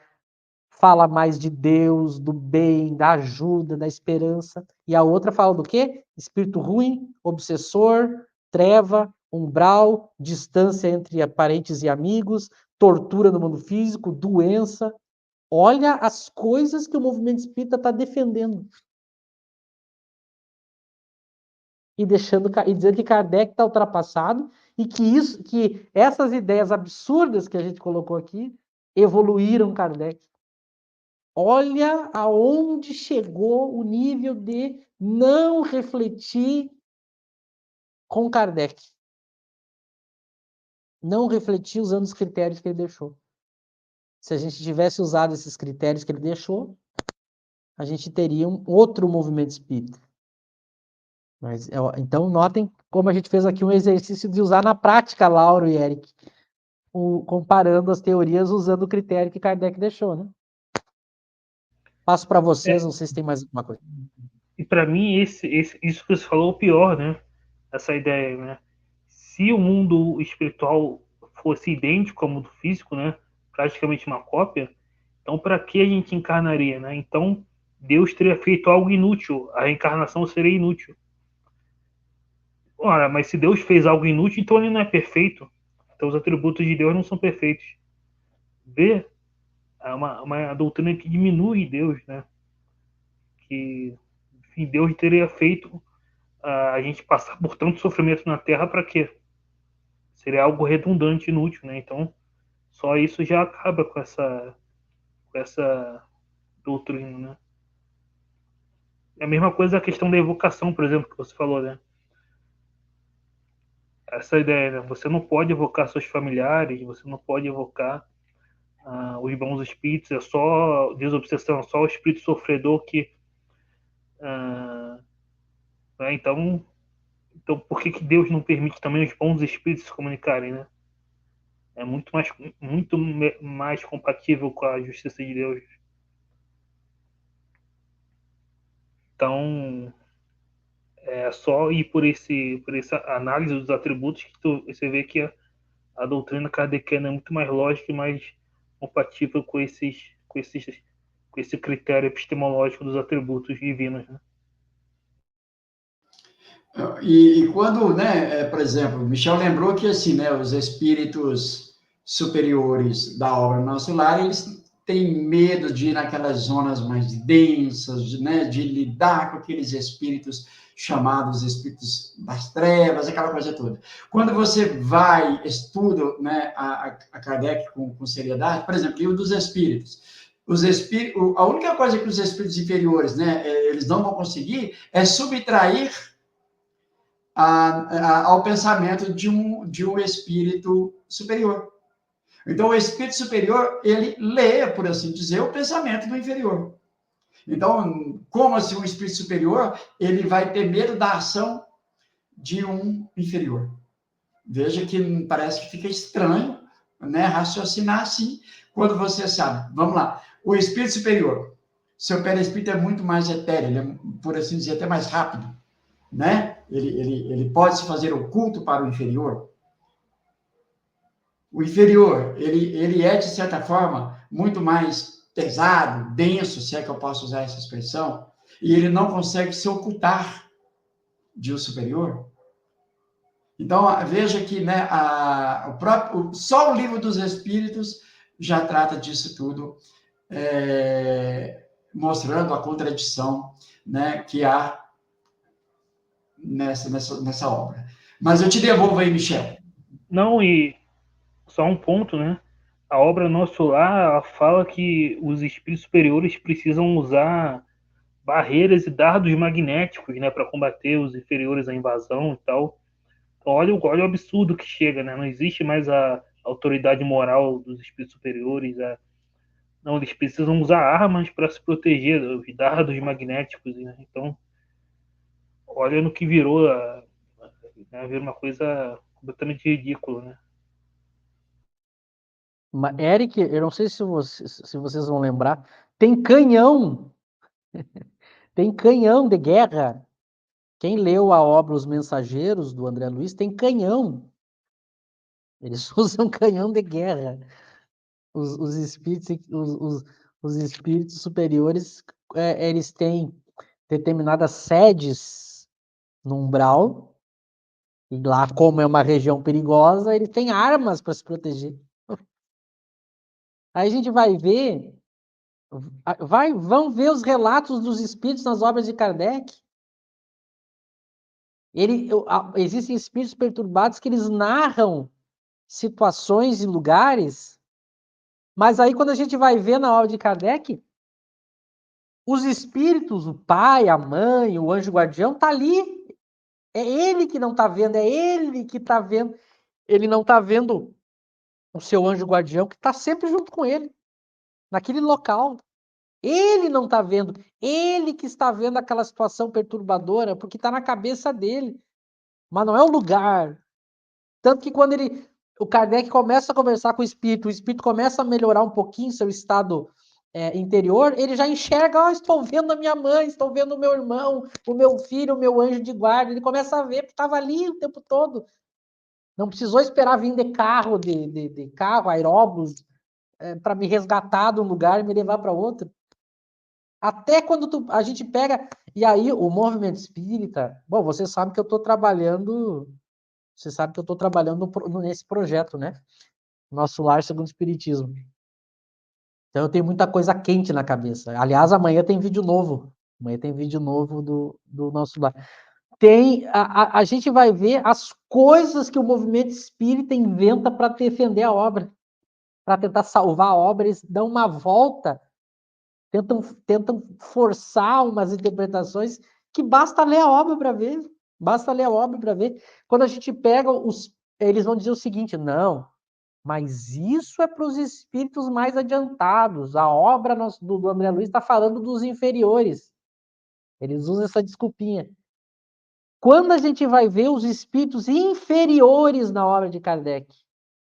fala mais de Deus, do bem, da ajuda, da esperança. E a outra fala do quê? Espírito ruim, obsessor, treva, umbral, distância entre parentes e amigos, tortura no mundo físico, doença. Olha as coisas que o movimento espírita está defendendo. E dizendo que Kardec está ultrapassado e que essas ideias absurdas que a gente colocou aqui evoluíram Kardec. Olha aonde chegou o nível de não refletir com Kardec. Não refletir usando os critérios que ele deixou. Se a gente tivesse usado esses critérios que ele deixou, a gente teria um outro movimento espírita. Mas, então, notem como a gente fez aqui um exercício de usar na prática, Lauro e Eric, comparando as teorias usando o critério que Kardec deixou, né? Passo para vocês, não sei se tem mais alguma coisa. E para mim, isso que você falou é o pior, né? Essa ideia, né? Se o mundo espiritual fosse idêntico ao mundo físico, né? Praticamente uma cópia, então para que a gente encarnaria, né? Então Deus teria feito algo inútil, a reencarnação seria inútil. Ora, mas se Deus fez algo inútil, então ele não é perfeito. Então os atributos de Deus não são perfeitos. Vê? É uma doutrina que diminui Deus, né? Que, enfim, Deus teria feito a gente passar por tanto sofrimento na Terra para quê? Seria algo redundante, inútil, né? Então, só isso já acaba com essa doutrina, né? É a mesma coisa a questão da evocação, por exemplo, que você falou, né? Essa ideia, né? Você não pode evocar seus familiares, você não pode evocar os bons espíritos, é só desobsessão, só o espírito sofredor que... né? Então, por que Deus não permite também os bons espíritos se comunicarem, né? É muito mais compatível com a justiça de Deus. Então, é só ir por essa análise dos atributos que você vê que a doutrina kardeciana é muito mais lógica e mais compatível com esse critério epistemológico dos atributos divinos, né? E quando, né, por exemplo, Michel lembrou que assim, né, os espíritos superiores da obra Nosso Lar, eles têm medo de ir naquelas zonas mais densas, né, de lidar com aqueles espíritos chamados espíritos das trevas, aquela coisa toda. Quando você vai, estuda, né, a Kardec com seriedade, por exemplo, livro dos espíritos, a única coisa que os espíritos inferiores, né, eles não vão conseguir é subtrair ao pensamento de um espírito superior. Então, o espírito superior, ele lê, por assim dizer, o pensamento do inferior. Então, como assim um espírito superior, ele vai ter medo da ação de um inferior? Veja que parece que fica estranho, né, raciocinar assim, quando você sabe. Vamos lá. O espírito superior, seu perispírito é muito mais etéreo, ele é, por assim dizer, até mais rápido, né? Ele pode se fazer oculto para o inferior. O inferior, ele é, de certa forma, muito mais pesado, denso, se é que eu posso usar essa expressão, e ele não consegue se ocultar de um superior. Então, veja que, né, só o Livro dos Espíritos já trata disso tudo, mostrando a contradição, né, que há nessa obra. Mas eu te devolvo aí, Michel. Não, e só um ponto, né? A obra Nosso Lar, ela fala que os espíritos superiores precisam usar barreiras e dardos magnéticos, né, para combater os inferiores à invasão e tal. Então, olha o absurdo que chega, né? Não existe mais a autoridade moral dos espíritos superiores. Não, eles precisam usar armas para se proteger, os dardos magnéticos, né? Então, olha no que virou, né? Virou uma coisa completamente ridícula, né? Eric, eu não sei se vocês vão lembrar, tem canhão de guerra. Quem leu a obra Os Mensageiros, do André Luiz, tem canhão. Eles usam canhão de guerra. Os espíritos superiores, eles têm determinadas sedes no umbral, e lá, como é uma região perigosa, eles têm armas para se proteger. Aí a gente vai ver, vão ver os relatos dos espíritos nas obras de Kardec. Existem espíritos perturbados que eles narram situações e lugares, mas aí quando a gente vai ver na obra de Kardec, Os espíritos, o pai, a mãe, o anjo guardião, tá ali. É ele que não tá vendo, é ele que tá vendo. Ele não tá vendo o seu anjo guardião que tá sempre junto com ele, naquele local. Ele não tá vendo. Ele que está vendo aquela situação perturbadora, porque tá na cabeça dele. Mas não é o lugar. Tanto que quando o Kardec começa a conversar com o espírito começa a melhorar um pouquinho seu estado interior, ele já enxerga, estou vendo a minha mãe, estou vendo o meu irmão, o meu filho, o meu anjo de guarda. Ele começa a ver, porque estava ali o tempo todo. Não precisou esperar vir de carro, de carro, aeróbus, para me resgatar de um lugar e me levar para outro. Até quando a gente pega... E aí, o movimento espírita... Bom, você sabe que eu estou trabalhando... Você sabe que eu estou trabalhando nesse projeto, né? Nosso Lar Segundo o Espiritismo. Então eu tenho muita coisa quente na cabeça. Aliás, amanhã tem vídeo novo. Amanhã tem vídeo novo do Nosso Lar. A gente vai ver as coisas que o movimento espírita inventa para defender a obra, para tentar salvar a obra. Eles dão uma volta, tentam forçar umas interpretações que basta ler a obra para ver. Basta ler a obra para ver. Quando a gente pega eles vão dizer o seguinte: não, mas isso é para os espíritos mais adiantados. A obra do André Luiz está falando dos inferiores. Eles usam essa desculpinha. Quando a gente vai ver os espíritos inferiores na obra de Kardec,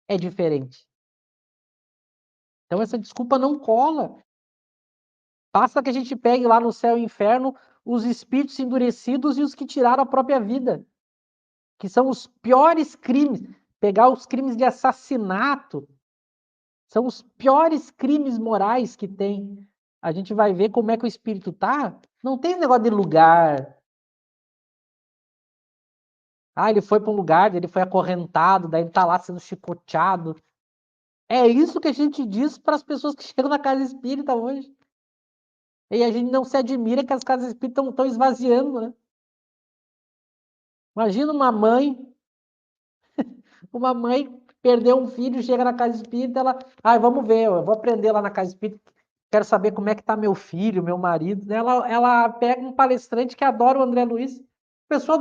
é diferente. Então essa desculpa não cola. Basta que a gente pegue lá no céu e inferno os espíritos endurecidos e os que tiraram a própria vida, que são os piores crimes. Pegar os crimes de assassinato, são os piores crimes morais que tem. A gente vai ver como é que o espírito tá. Não tem esse negócio de lugar. Ah, ele foi para um lugar, ele foi acorrentado, daí ele tá lá sendo chicoteado. É isso que a gente diz para as pessoas que chegam na casa espírita hoje. E a gente não se admira que as casas espíritas estão esvaziando, né? Imagina uma mãe perdeu um filho, chega na casa espírita, vamos ver, eu vou aprender lá na casa espírita, quero saber como é que tá meu filho, meu marido. Ela pega um palestrante que adora o André Luiz. A pessoa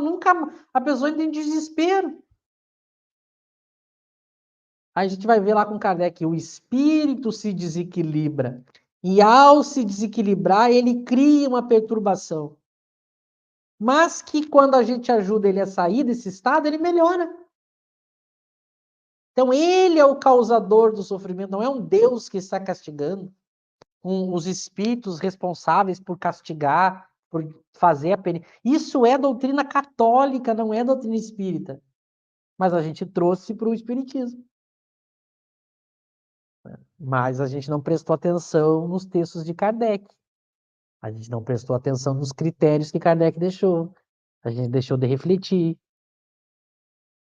entra em desespero. Aí a gente vai ver lá com Kardec, o espírito se desequilibra. E ao se desequilibrar, ele cria uma perturbação. Mas que quando a gente ajuda ele a sair desse estado, ele melhora. Então ele é o causador do sofrimento, não é um Deus que está castigando. Os espíritos responsáveis por castigar, por fazer a pena. Isso é doutrina católica, não é doutrina espírita. Mas a gente trouxe para o espiritismo. Mas a gente não prestou atenção nos textos de Kardec. A gente não prestou atenção nos critérios que Kardec deixou. A gente deixou de refletir.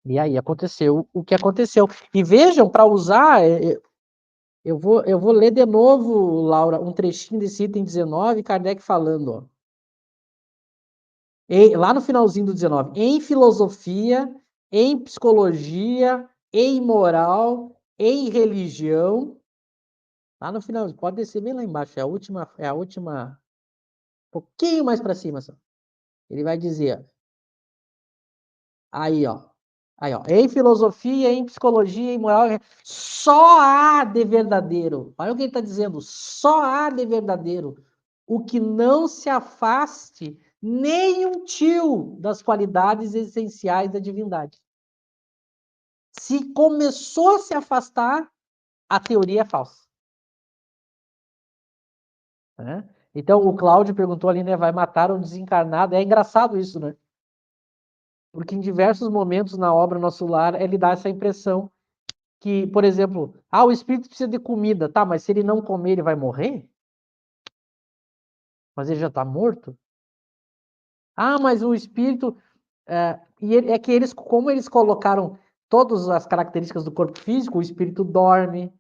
E aí aconteceu o que aconteceu. E vejam, para usar, eu vou ler de novo, Laura, um trechinho desse item 19, Kardec falando, ó. Lá no finalzinho do 19, em filosofia, em psicologia, em moral, em religião. Lá no final, pode descer bem lá embaixo, é a última, um pouquinho mais para cima só. Ele vai dizer, aí, ó. Em filosofia, em psicologia, em moral, só há de verdadeiro. Olha o que ele está dizendo. Só há de verdadeiro o que não se afaste nem um tio das qualidades essenciais da divindade. Se começou a se afastar, a teoria é falsa. Né? Então, o Cláudio perguntou ali, né? Vai matar um desencarnado. É engraçado isso, né? Porque em diversos momentos na obra Nosso Lar, ele dá essa impressão que, por exemplo, o espírito precisa de comida, tá, mas se ele não comer, ele vai morrer? Mas ele já está morto? Mas o espírito... é que eles, como eles colocaram todas as características do corpo físico, o espírito dorme,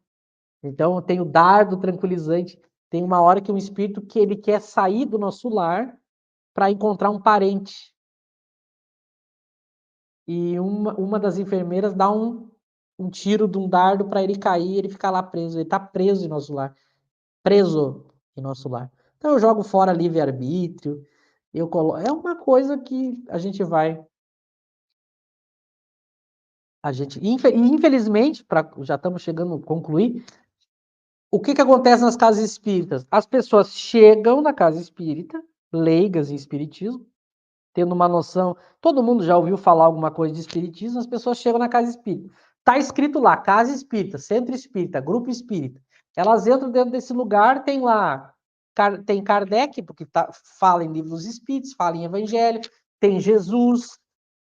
então tem o dardo tranquilizante, tem uma hora que um espírito que ele quer sair do nosso lar para encontrar um parente. E uma das enfermeiras dá um tiro de um dardo para ele cair e ele ficar lá preso. Ele está preso em nosso lar. Preso em nosso lar. Então eu jogo fora livre-arbítrio, é uma coisa que a gente vai. Infelizmente, já estamos chegando a concluir, o que acontece nas casas espíritas? As pessoas chegam na casa espírita, leigas em espiritismo, tendo uma noção. Todo mundo já ouviu falar alguma coisa de espiritismo, as pessoas chegam na casa espírita. Está escrito lá, casa espírita, centro espírita, grupo espírita. Elas entram dentro desse lugar, tem lá, tem Kardec, porque fala em livros espíritos, fala em evangelho, tem Jesus.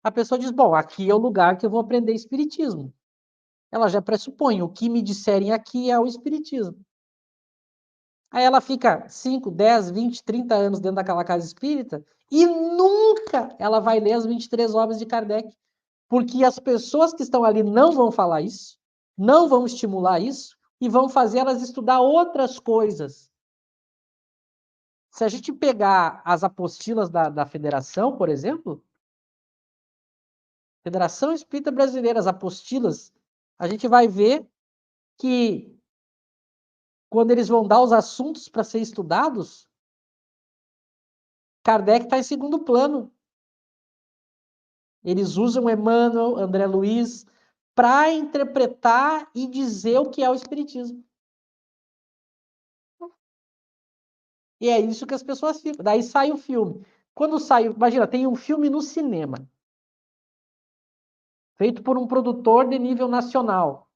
A pessoa diz, bom, aqui é o lugar que eu vou aprender espiritismo. Ela já pressupõe, o que me disserem aqui é o espiritismo. Aí ela fica 5, 10, 20, 30 anos dentro daquela casa espírita e nunca ela vai ler as 23 obras de Kardec. Porque as pessoas que estão ali não vão falar isso, não vão estimular isso e vão fazer elas estudar outras coisas. Se a gente pegar as apostilas da Federação, por exemplo, Federação Espírita Brasileira, as apostilas, a gente vai ver que quando eles vão dar os assuntos para ser estudados, Kardec está em segundo plano. Eles usam Emmanuel, André Luiz, para interpretar e dizer o que é o Espiritismo. E é isso que as pessoas ficam. Daí sai o filme. Quando sai, imagina, tem um filme no cinema, feito por um produtor de nível nacional,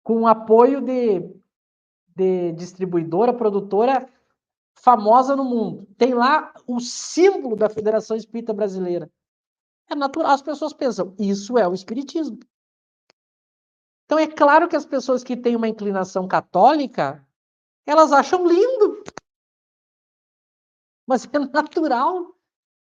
com apoio de distribuidora, produtora famosa no mundo. Tem lá o símbolo da Federação Espírita Brasileira. É natural, as pessoas pensam, isso é o Espiritismo. Então é claro que as pessoas que têm uma inclinação católica, elas acham lindo. Mas é natural.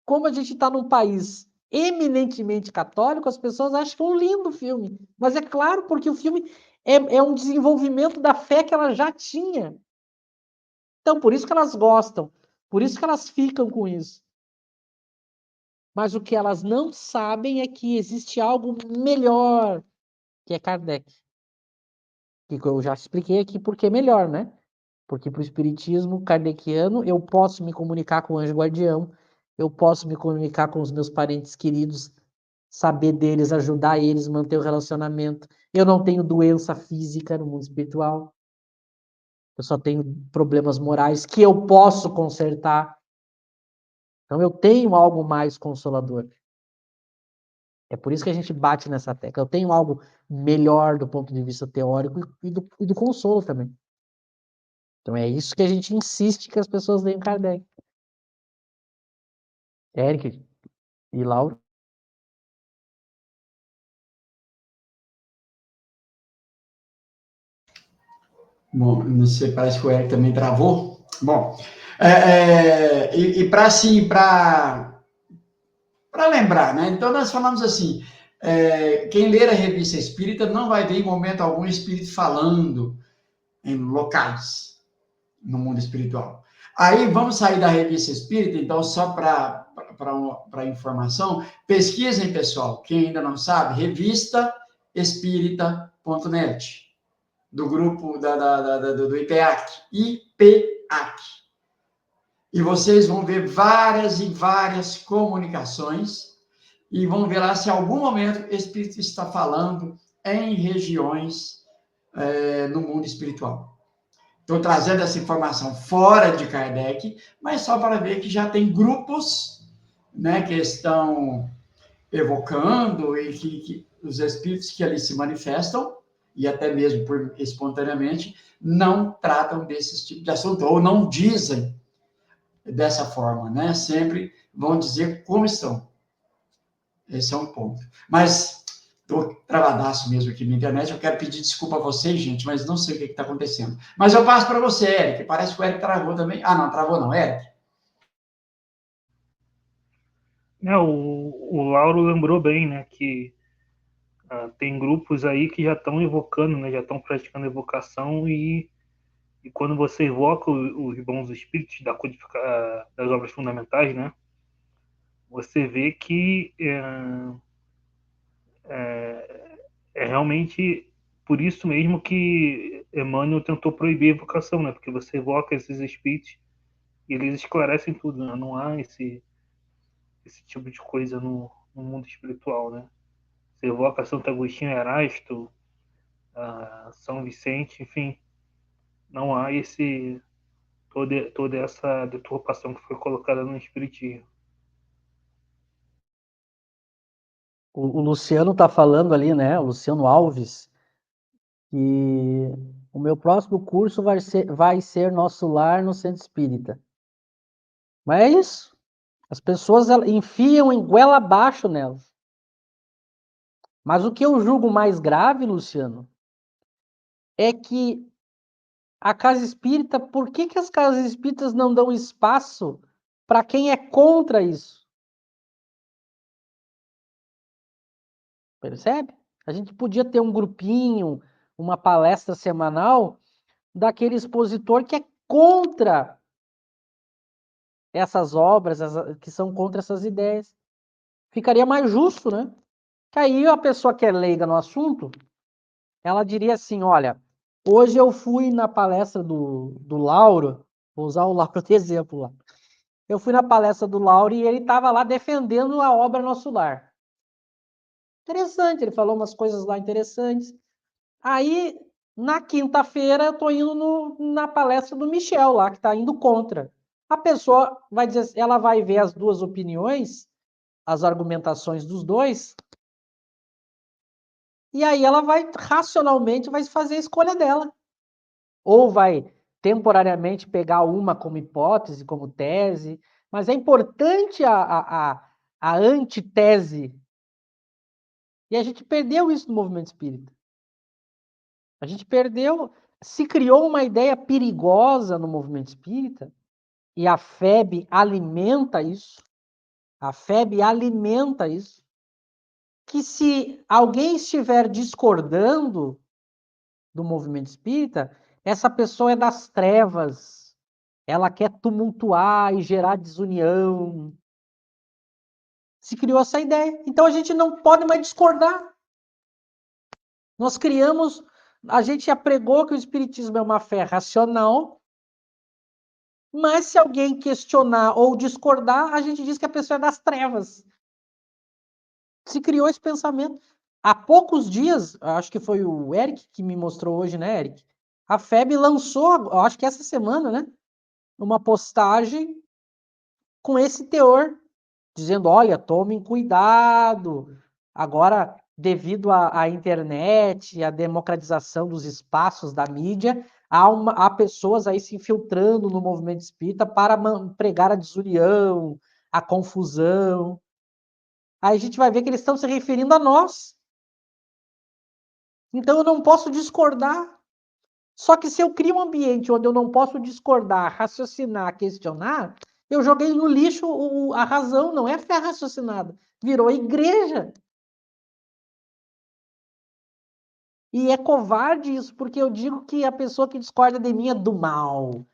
Como a gente está num país eminentemente católico, as pessoas acham lindo o filme. Mas é claro, porque o filme é um desenvolvimento da fé que ela já tinha. Então, por isso que elas gostam. Por isso que elas ficam com isso. Mas o que elas não sabem é que existe algo melhor, que é Kardec. Que eu já expliquei aqui porque é melhor, né? Porque para o espiritismo kardeciano eu posso me comunicar com o anjo guardião, eu posso me comunicar com os meus parentes queridos, saber deles, ajudar eles, manter o relacionamento. Eu não tenho doença física no mundo espiritual. Eu só tenho problemas morais que eu posso consertar. Então eu tenho algo mais consolador. É por isso que a gente bate nessa tecla. Eu tenho algo melhor do ponto de vista teórico e do consolo também. Então é isso que a gente insiste que as pessoas leiam Kardec. Eric e Laura. Bom, não sei, parece que o Eric também travou. Bom, e para assim, para lembrar, né? Então nós falamos assim, quem ler a revista Espírita não vai ver em momento algum espírito falando em locais no mundo espiritual. Aí vamos sair da revista Espírita, então só para informação, pesquisem, pessoal, quem ainda não sabe, revista espírita.net, do grupo do IPEAC, IPEAC. E vocês vão ver várias e várias comunicações e vão ver lá se em algum momento o Espírito está falando em regiões no mundo espiritual. Estou trazendo essa informação fora de Kardec, mas só para ver que já tem grupos, né, que estão evocando e que os espíritos que ali se manifestam, e até mesmo espontaneamente, não tratam desse tipo de assunto, ou não dizem dessa forma, né? Sempre vão dizer como estão. Esse é um ponto. Mas estou travadaço mesmo aqui na internet. Eu quero pedir desculpa a vocês, gente, mas não sei o que está acontecendo. Mas eu passo para você, Eric. Parece que o Eric travou também. Ah, não, travou não, Eric. O Lauro lembrou bem, né, que tem grupos aí que já estão evocando, né, já estão praticando evocação e quando você evoca os bons espíritos das obras fundamentais, né, você vê que é realmente por isso mesmo que Emmanuel tentou proibir a evocação, né, porque você evoca esses espíritos eles esclarecem tudo, né? Não há esse tipo de coisa no mundo espiritual, né? Você evoca Santo Agostinho, Erasto, São Vicente, enfim, não há toda essa deturpação que foi colocada no espiritismo. O Luciano está falando ali, né? O Luciano Alves, que o meu próximo curso vai ser Nosso Lar no Centro Espírita. Mas é isso. As pessoas enfiam em goela abaixo nelas. Mas o que eu julgo mais grave, Luciano, é que a casa espírita, por que as casas espíritas não dão espaço para quem é contra isso? Percebe? A gente podia ter um grupinho, uma palestra semanal daquele expositor que é contra essas obras, que são contra essas ideias. Ficaria mais justo, né? Que aí a pessoa que é leiga no assunto, ela diria assim, olha, hoje eu fui na palestra do Lauro, vou usar o Lauro de exemplo lá. Eu fui na palestra do Lauro e ele estava lá defendendo a obra Nosso Lar. Interessante, ele falou umas coisas lá interessantes. Aí, na quinta-feira, eu estou indo na palestra do Michel lá, que está indo contra. A pessoa vai dizer, ela vai ver as duas opiniões, as argumentações dos dois, e aí ela vai, racionalmente, vai fazer a escolha dela. Ou vai, temporariamente, pegar uma como hipótese, como tese, mas é importante a antitese. E a gente perdeu isso no movimento espírita. A gente perdeu, se criou uma ideia perigosa no movimento espírita, e a FEB alimenta isso, que se alguém estiver discordando do movimento espírita, essa pessoa é das trevas, ela quer tumultuar e gerar desunião. Se criou essa ideia. Então a gente não pode mais discordar. Nós criamos, a gente já pregou que o espiritismo é uma fé racional, mas se alguém questionar ou discordar, a gente diz que a pessoa é das trevas. Se criou esse pensamento. Há poucos dias, acho que foi o Eric que me mostrou hoje, né, Eric? A FEB lançou, acho que essa semana, né, uma postagem com esse teor, dizendo, olha, tomem cuidado. Agora, devido à internet, à democratização dos espaços da mídia, há pessoas aí se infiltrando no movimento espírita para pregar a desunião, a confusão. Aí a gente vai ver que eles estão se referindo a nós. Então eu não posso discordar. Só que se eu crio um ambiente onde eu não posso discordar, raciocinar, questionar, eu joguei no lixo a razão, não é fé raciocinada. Virou igreja. E é covarde isso, porque eu digo que a pessoa que discorda de mim é do mal.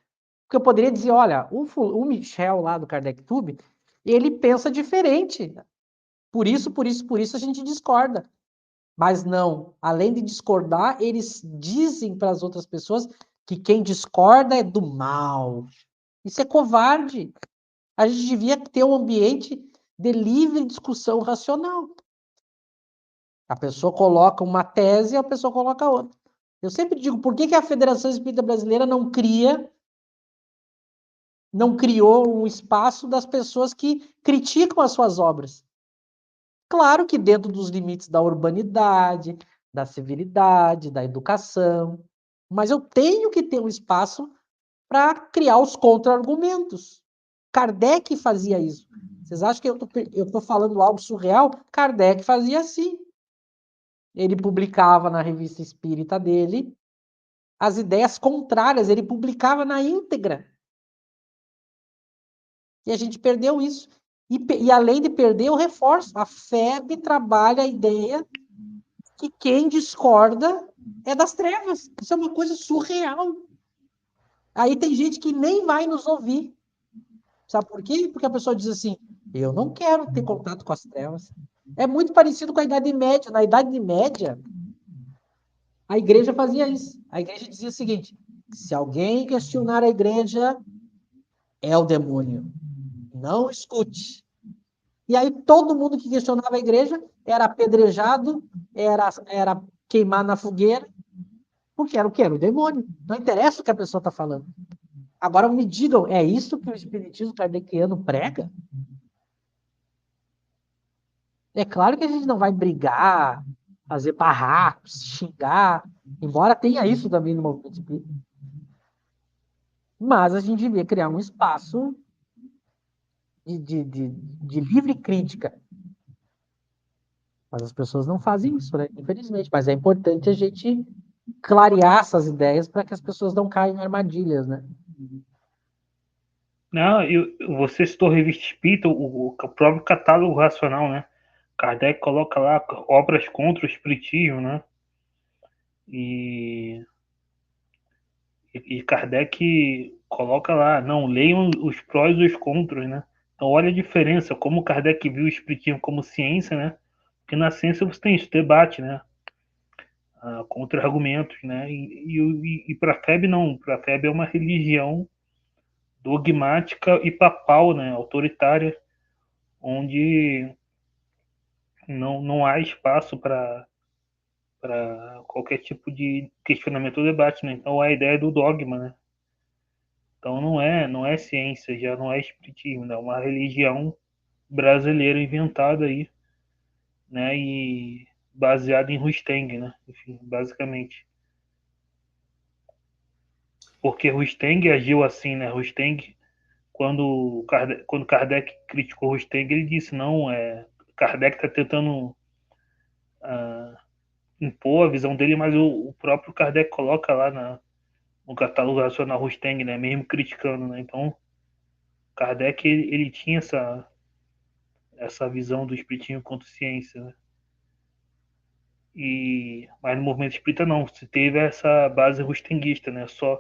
Porque eu poderia dizer, olha, o Michel lá do Kardec Tube, ele pensa diferente. Por isso a gente discorda. Mas não, além de discordar, eles dizem para as outras pessoas que quem discorda é do mal. Isso é covarde. A gente devia ter um ambiente de livre discussão racional. A pessoa coloca uma tese e a pessoa coloca outra. Eu sempre digo, por que a Federação Espírita Brasileira não criou um espaço das pessoas que criticam as suas obras? Claro que dentro dos limites da urbanidade, da civilidade, da educação, mas eu tenho que ter um espaço para criar os contra-argumentos. Kardec fazia isso. Vocês acham que eu estou falando algo surreal? Kardec fazia assim. Ele publicava na revista espírita dele as ideias contrárias, ele publicava na íntegra. E a gente perdeu isso. E além de perder, eu reforço. A FEB trabalha a ideia que quem discorda é das trevas. Isso é uma coisa surreal. Aí tem gente que nem vai nos ouvir. Sabe por quê? Porque a pessoa diz assim, eu não quero ter contato com as trevas. É muito parecido com a Idade Média. Na Idade Média, a igreja fazia isso. A igreja dizia o seguinte, se alguém questionar a igreja, é o demônio. Não escute. E aí todo mundo que questionava a igreja era apedrejado, era queimado na fogueira, porque era o quê? Era o demônio. Não interessa o que a pessoa está falando. Agora me digam, é isso que o espiritismo kardeciano prega? É claro que a gente não vai brigar, fazer barracos, xingar, embora tenha isso também no movimento espírita. Mas a gente devia criar um espaço de livre crítica. Mas as pessoas não fazem isso, né? Infelizmente. Mas é importante a gente clarear essas ideias para que as pessoas não caiam em armadilhas, né? Não, você citou a revista Espírita, o próprio catálogo racional, né? Kardec coloca lá obras contra o espiritismo, né? E, e Kardec coloca lá, não, leiam os prós e os contras, né? Então olha a diferença, como Kardec viu o espiritismo como ciência, né? Porque na ciência você tem isso, debate, né? Contra-argumentos, né? E para a FEB não, para a FEB é uma religião dogmática e papal, né? Autoritária, onde não há espaço para qualquer tipo de questionamento ou debate, né? Então a ideia do dogma, né? Então não é ciência, já não é espiritismo, né? É uma religião brasileira inventada aí, né? E baseada em Rusteng, né? Enfim, basicamente. Porque Rusteng agiu assim, né? Rusteng, quando Kardec criticou Rusteng, ele disse, não, Kardec está tentando impor a visão dele, mas o próprio Kardec coloca lá no catálogo racional Rusteng, né? Mesmo criticando, né? Então, Kardec, ele tinha essa visão do espiritismo quanto ciência, né? Mas no movimento espírita não, se teve essa base rustenguista, né? Só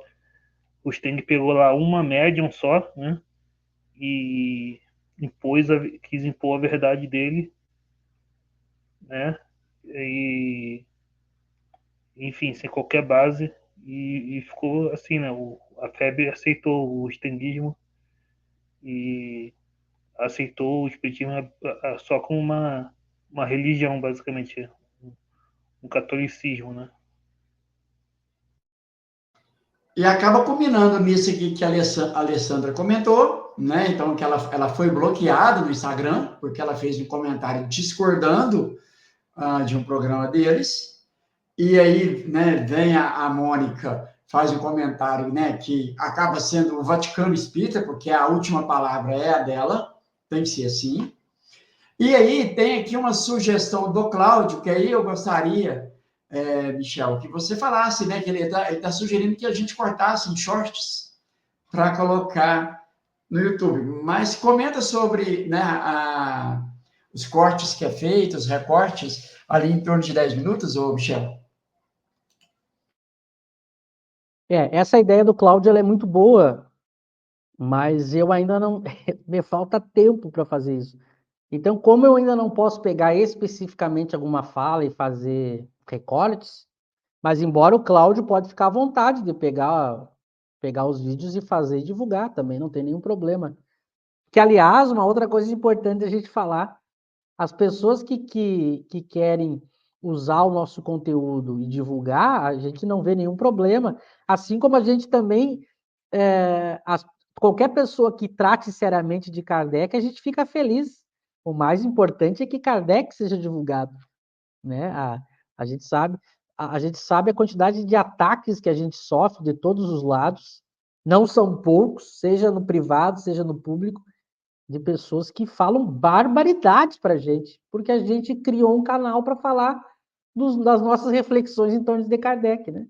Rusteng pegou lá uma médium só, né? E quis impor a verdade dele, né? E, enfim, sem qualquer base, e ficou assim, né? A FEB aceitou o rustenguismo e aceitou o espiritismo só como uma religião, basicamente, um catolicismo, né? E acaba culminando nisso aqui que a Alessandra comentou, né? Então, que ela foi bloqueada no Instagram, porque ela fez um comentário discordando de um programa deles. E aí, né, vem a Mônica, faz um comentário, né, que acaba sendo o Vaticano Espírita, porque a última palavra é a dela, tem que ser assim. E aí tem aqui uma sugestão do Cláudio, que aí eu gostaria, Michel, que você falasse, né, que ele tá sugerindo que a gente cortasse em shorts para colocar no YouTube. Mas comenta sobre, né, os cortes que é feito, os recortes, ali em torno de 10 minutos, ô Michel? Essa ideia do Cláudio ela é muito boa, mas eu ainda não. Me falta tempo para fazer isso. Então, como eu ainda não posso pegar especificamente alguma fala e fazer recortes, mas embora o Cláudio pode ficar à vontade de pegar os vídeos e fazer e divulgar também, não tem nenhum problema. Que, aliás, uma outra coisa importante a gente falar, as pessoas que querem usar o nosso conteúdo e divulgar, a gente não vê nenhum problema. Assim como a gente também, qualquer pessoa que trate seriamente de Kardec, a gente fica feliz. O mais importante é que Kardec seja divulgado, né? A gente sabe, a gente sabe a quantidade de ataques que a gente sofre de todos os lados. Não são poucos, seja no privado, seja no público, de pessoas que falam barbaridades para a gente, porque a gente criou um canal para falar das nossas reflexões em torno de Kardec, né?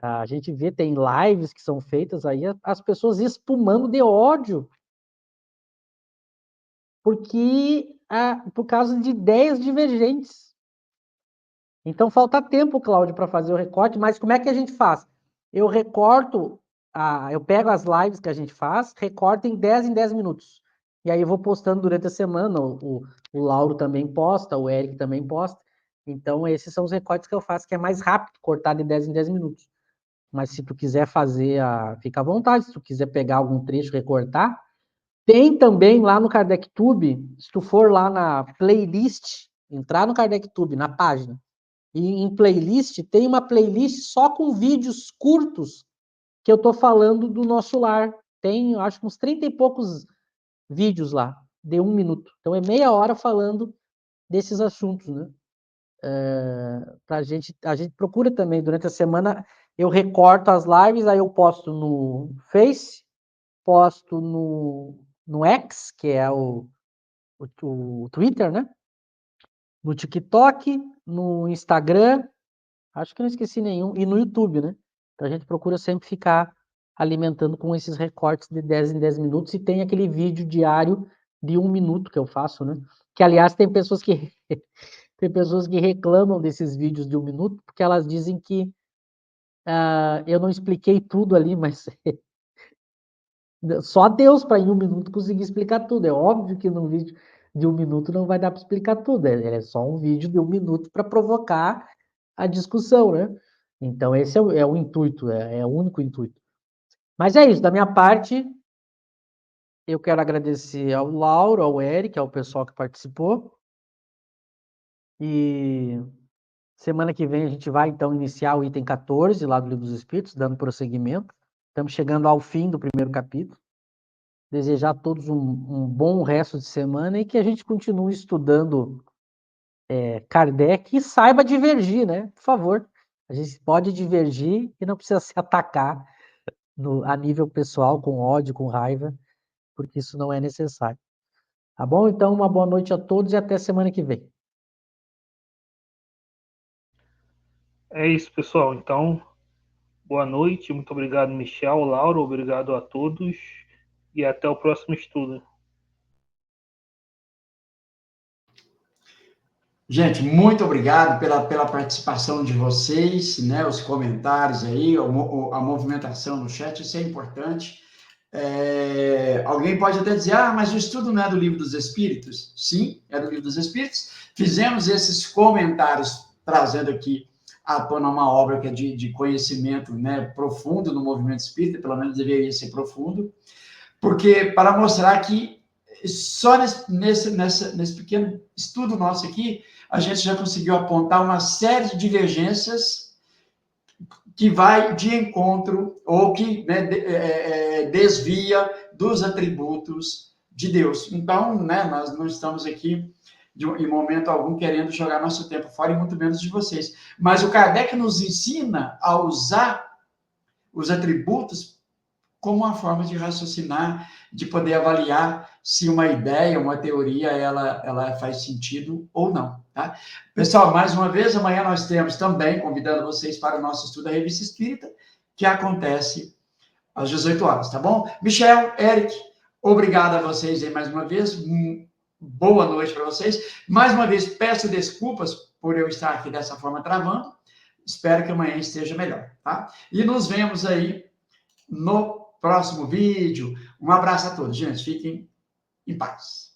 A gente vê, tem lives que são feitas aí, as pessoas espumando de ódio, por causa de ideias divergentes. Então falta tempo, Cláudio, para fazer o recorte, mas como é que a gente faz? Eu recorto, eu pego as lives que a gente faz, recorto em 10 minutos. E aí eu vou postando durante a semana, o Lauro também posta, o Eric também posta. Então esses são os recortes que eu faço, que é mais rápido, cortar de 10 em 10 minutos. mas se tu quiser fazer, fica à vontade, se tu quiser pegar algum trecho, recortar. Tem também lá no KardecTube, se tu for lá na playlist, entrar no KardecTube, na página, e em playlist, tem uma playlist só com vídeos curtos que eu tô falando do nosso lar. Tem, acho que uns 30 e poucos vídeos lá, de 1 minuto. Então é meia hora falando desses assuntos, né? A gente procura também, durante a semana, eu recorto as lives, aí eu posto no Face, posto no X, que é o Twitter, né? No TikTok, no Instagram, acho que não esqueci nenhum, e no YouTube, né? Então a gente procura sempre ficar alimentando com esses recortes de 10 em 10 minutos, e tem aquele vídeo diário de 1 minuto que eu faço, né? Que, aliás, tem pessoas que tem pessoas que reclamam desses vídeos de 1 minuto, porque elas dizem que eu não expliquei tudo ali, mas só Deus para em 1 minuto conseguir explicar tudo. É óbvio que num vídeo de 1 minuto não vai dar para explicar tudo. É só um vídeo de 1 minuto para provocar a discussão, né? Então, esse é o intuito, é o único intuito. Mas é isso, da minha parte, eu quero agradecer ao Lauro, ao Eric, ao pessoal que participou. E semana que vem a gente vai, então, iniciar o item 14 lá do Livro dos Espíritos, dando prosseguimento. Estamos chegando ao fim do primeiro capítulo. Desejar a todos um bom resto de semana e que a gente continue estudando Kardec e saiba divergir, né? Por favor. A gente pode divergir e não precisa se atacar a nível pessoal, com ódio, com raiva, porque isso não é necessário. Tá bom? Então, uma boa noite a todos e até semana que vem. É isso, pessoal. Então, boa noite. Muito obrigado, Michel, Lauro. Obrigado a todos. E até o próximo estudo. Gente, muito obrigado pela participação de vocês, né? Os comentários aí, a movimentação no chat, isso é importante. Alguém pode até dizer, mas o estudo não é do Livro dos Espíritos? Sim, é do Livro dos Espíritos. Fizemos esses comentários trazendo aqui à tona uma obra que é de conhecimento, né, profundo no movimento espírita, pelo menos deveria ser profundo, porque para mostrar que só nesse pequeno estudo nosso aqui, a gente já conseguiu apontar uma série de divergências que vai de encontro ou que, né, desvia dos atributos de Deus. Então, né, nós não estamos aqui em momento algum querendo jogar nosso tempo fora, e muito menos de vocês. Mas o Kardec nos ensina a usar os atributos como uma forma de raciocinar, de poder avaliar se uma ideia, uma teoria, ela faz sentido ou não, tá? Pessoal, mais uma vez, amanhã nós temos também, convidando vocês para o nosso estudo da Revista Espírita, que acontece às 18 horas, tá bom? Michel, Eric, obrigado a vocês aí mais uma vez, boa noite para vocês. Mais uma vez, peço desculpas por eu estar aqui dessa forma travando, espero que amanhã esteja melhor, tá? E nos vemos aí no próximo vídeo. Um abraço a todos, gente. Fiquem em paz.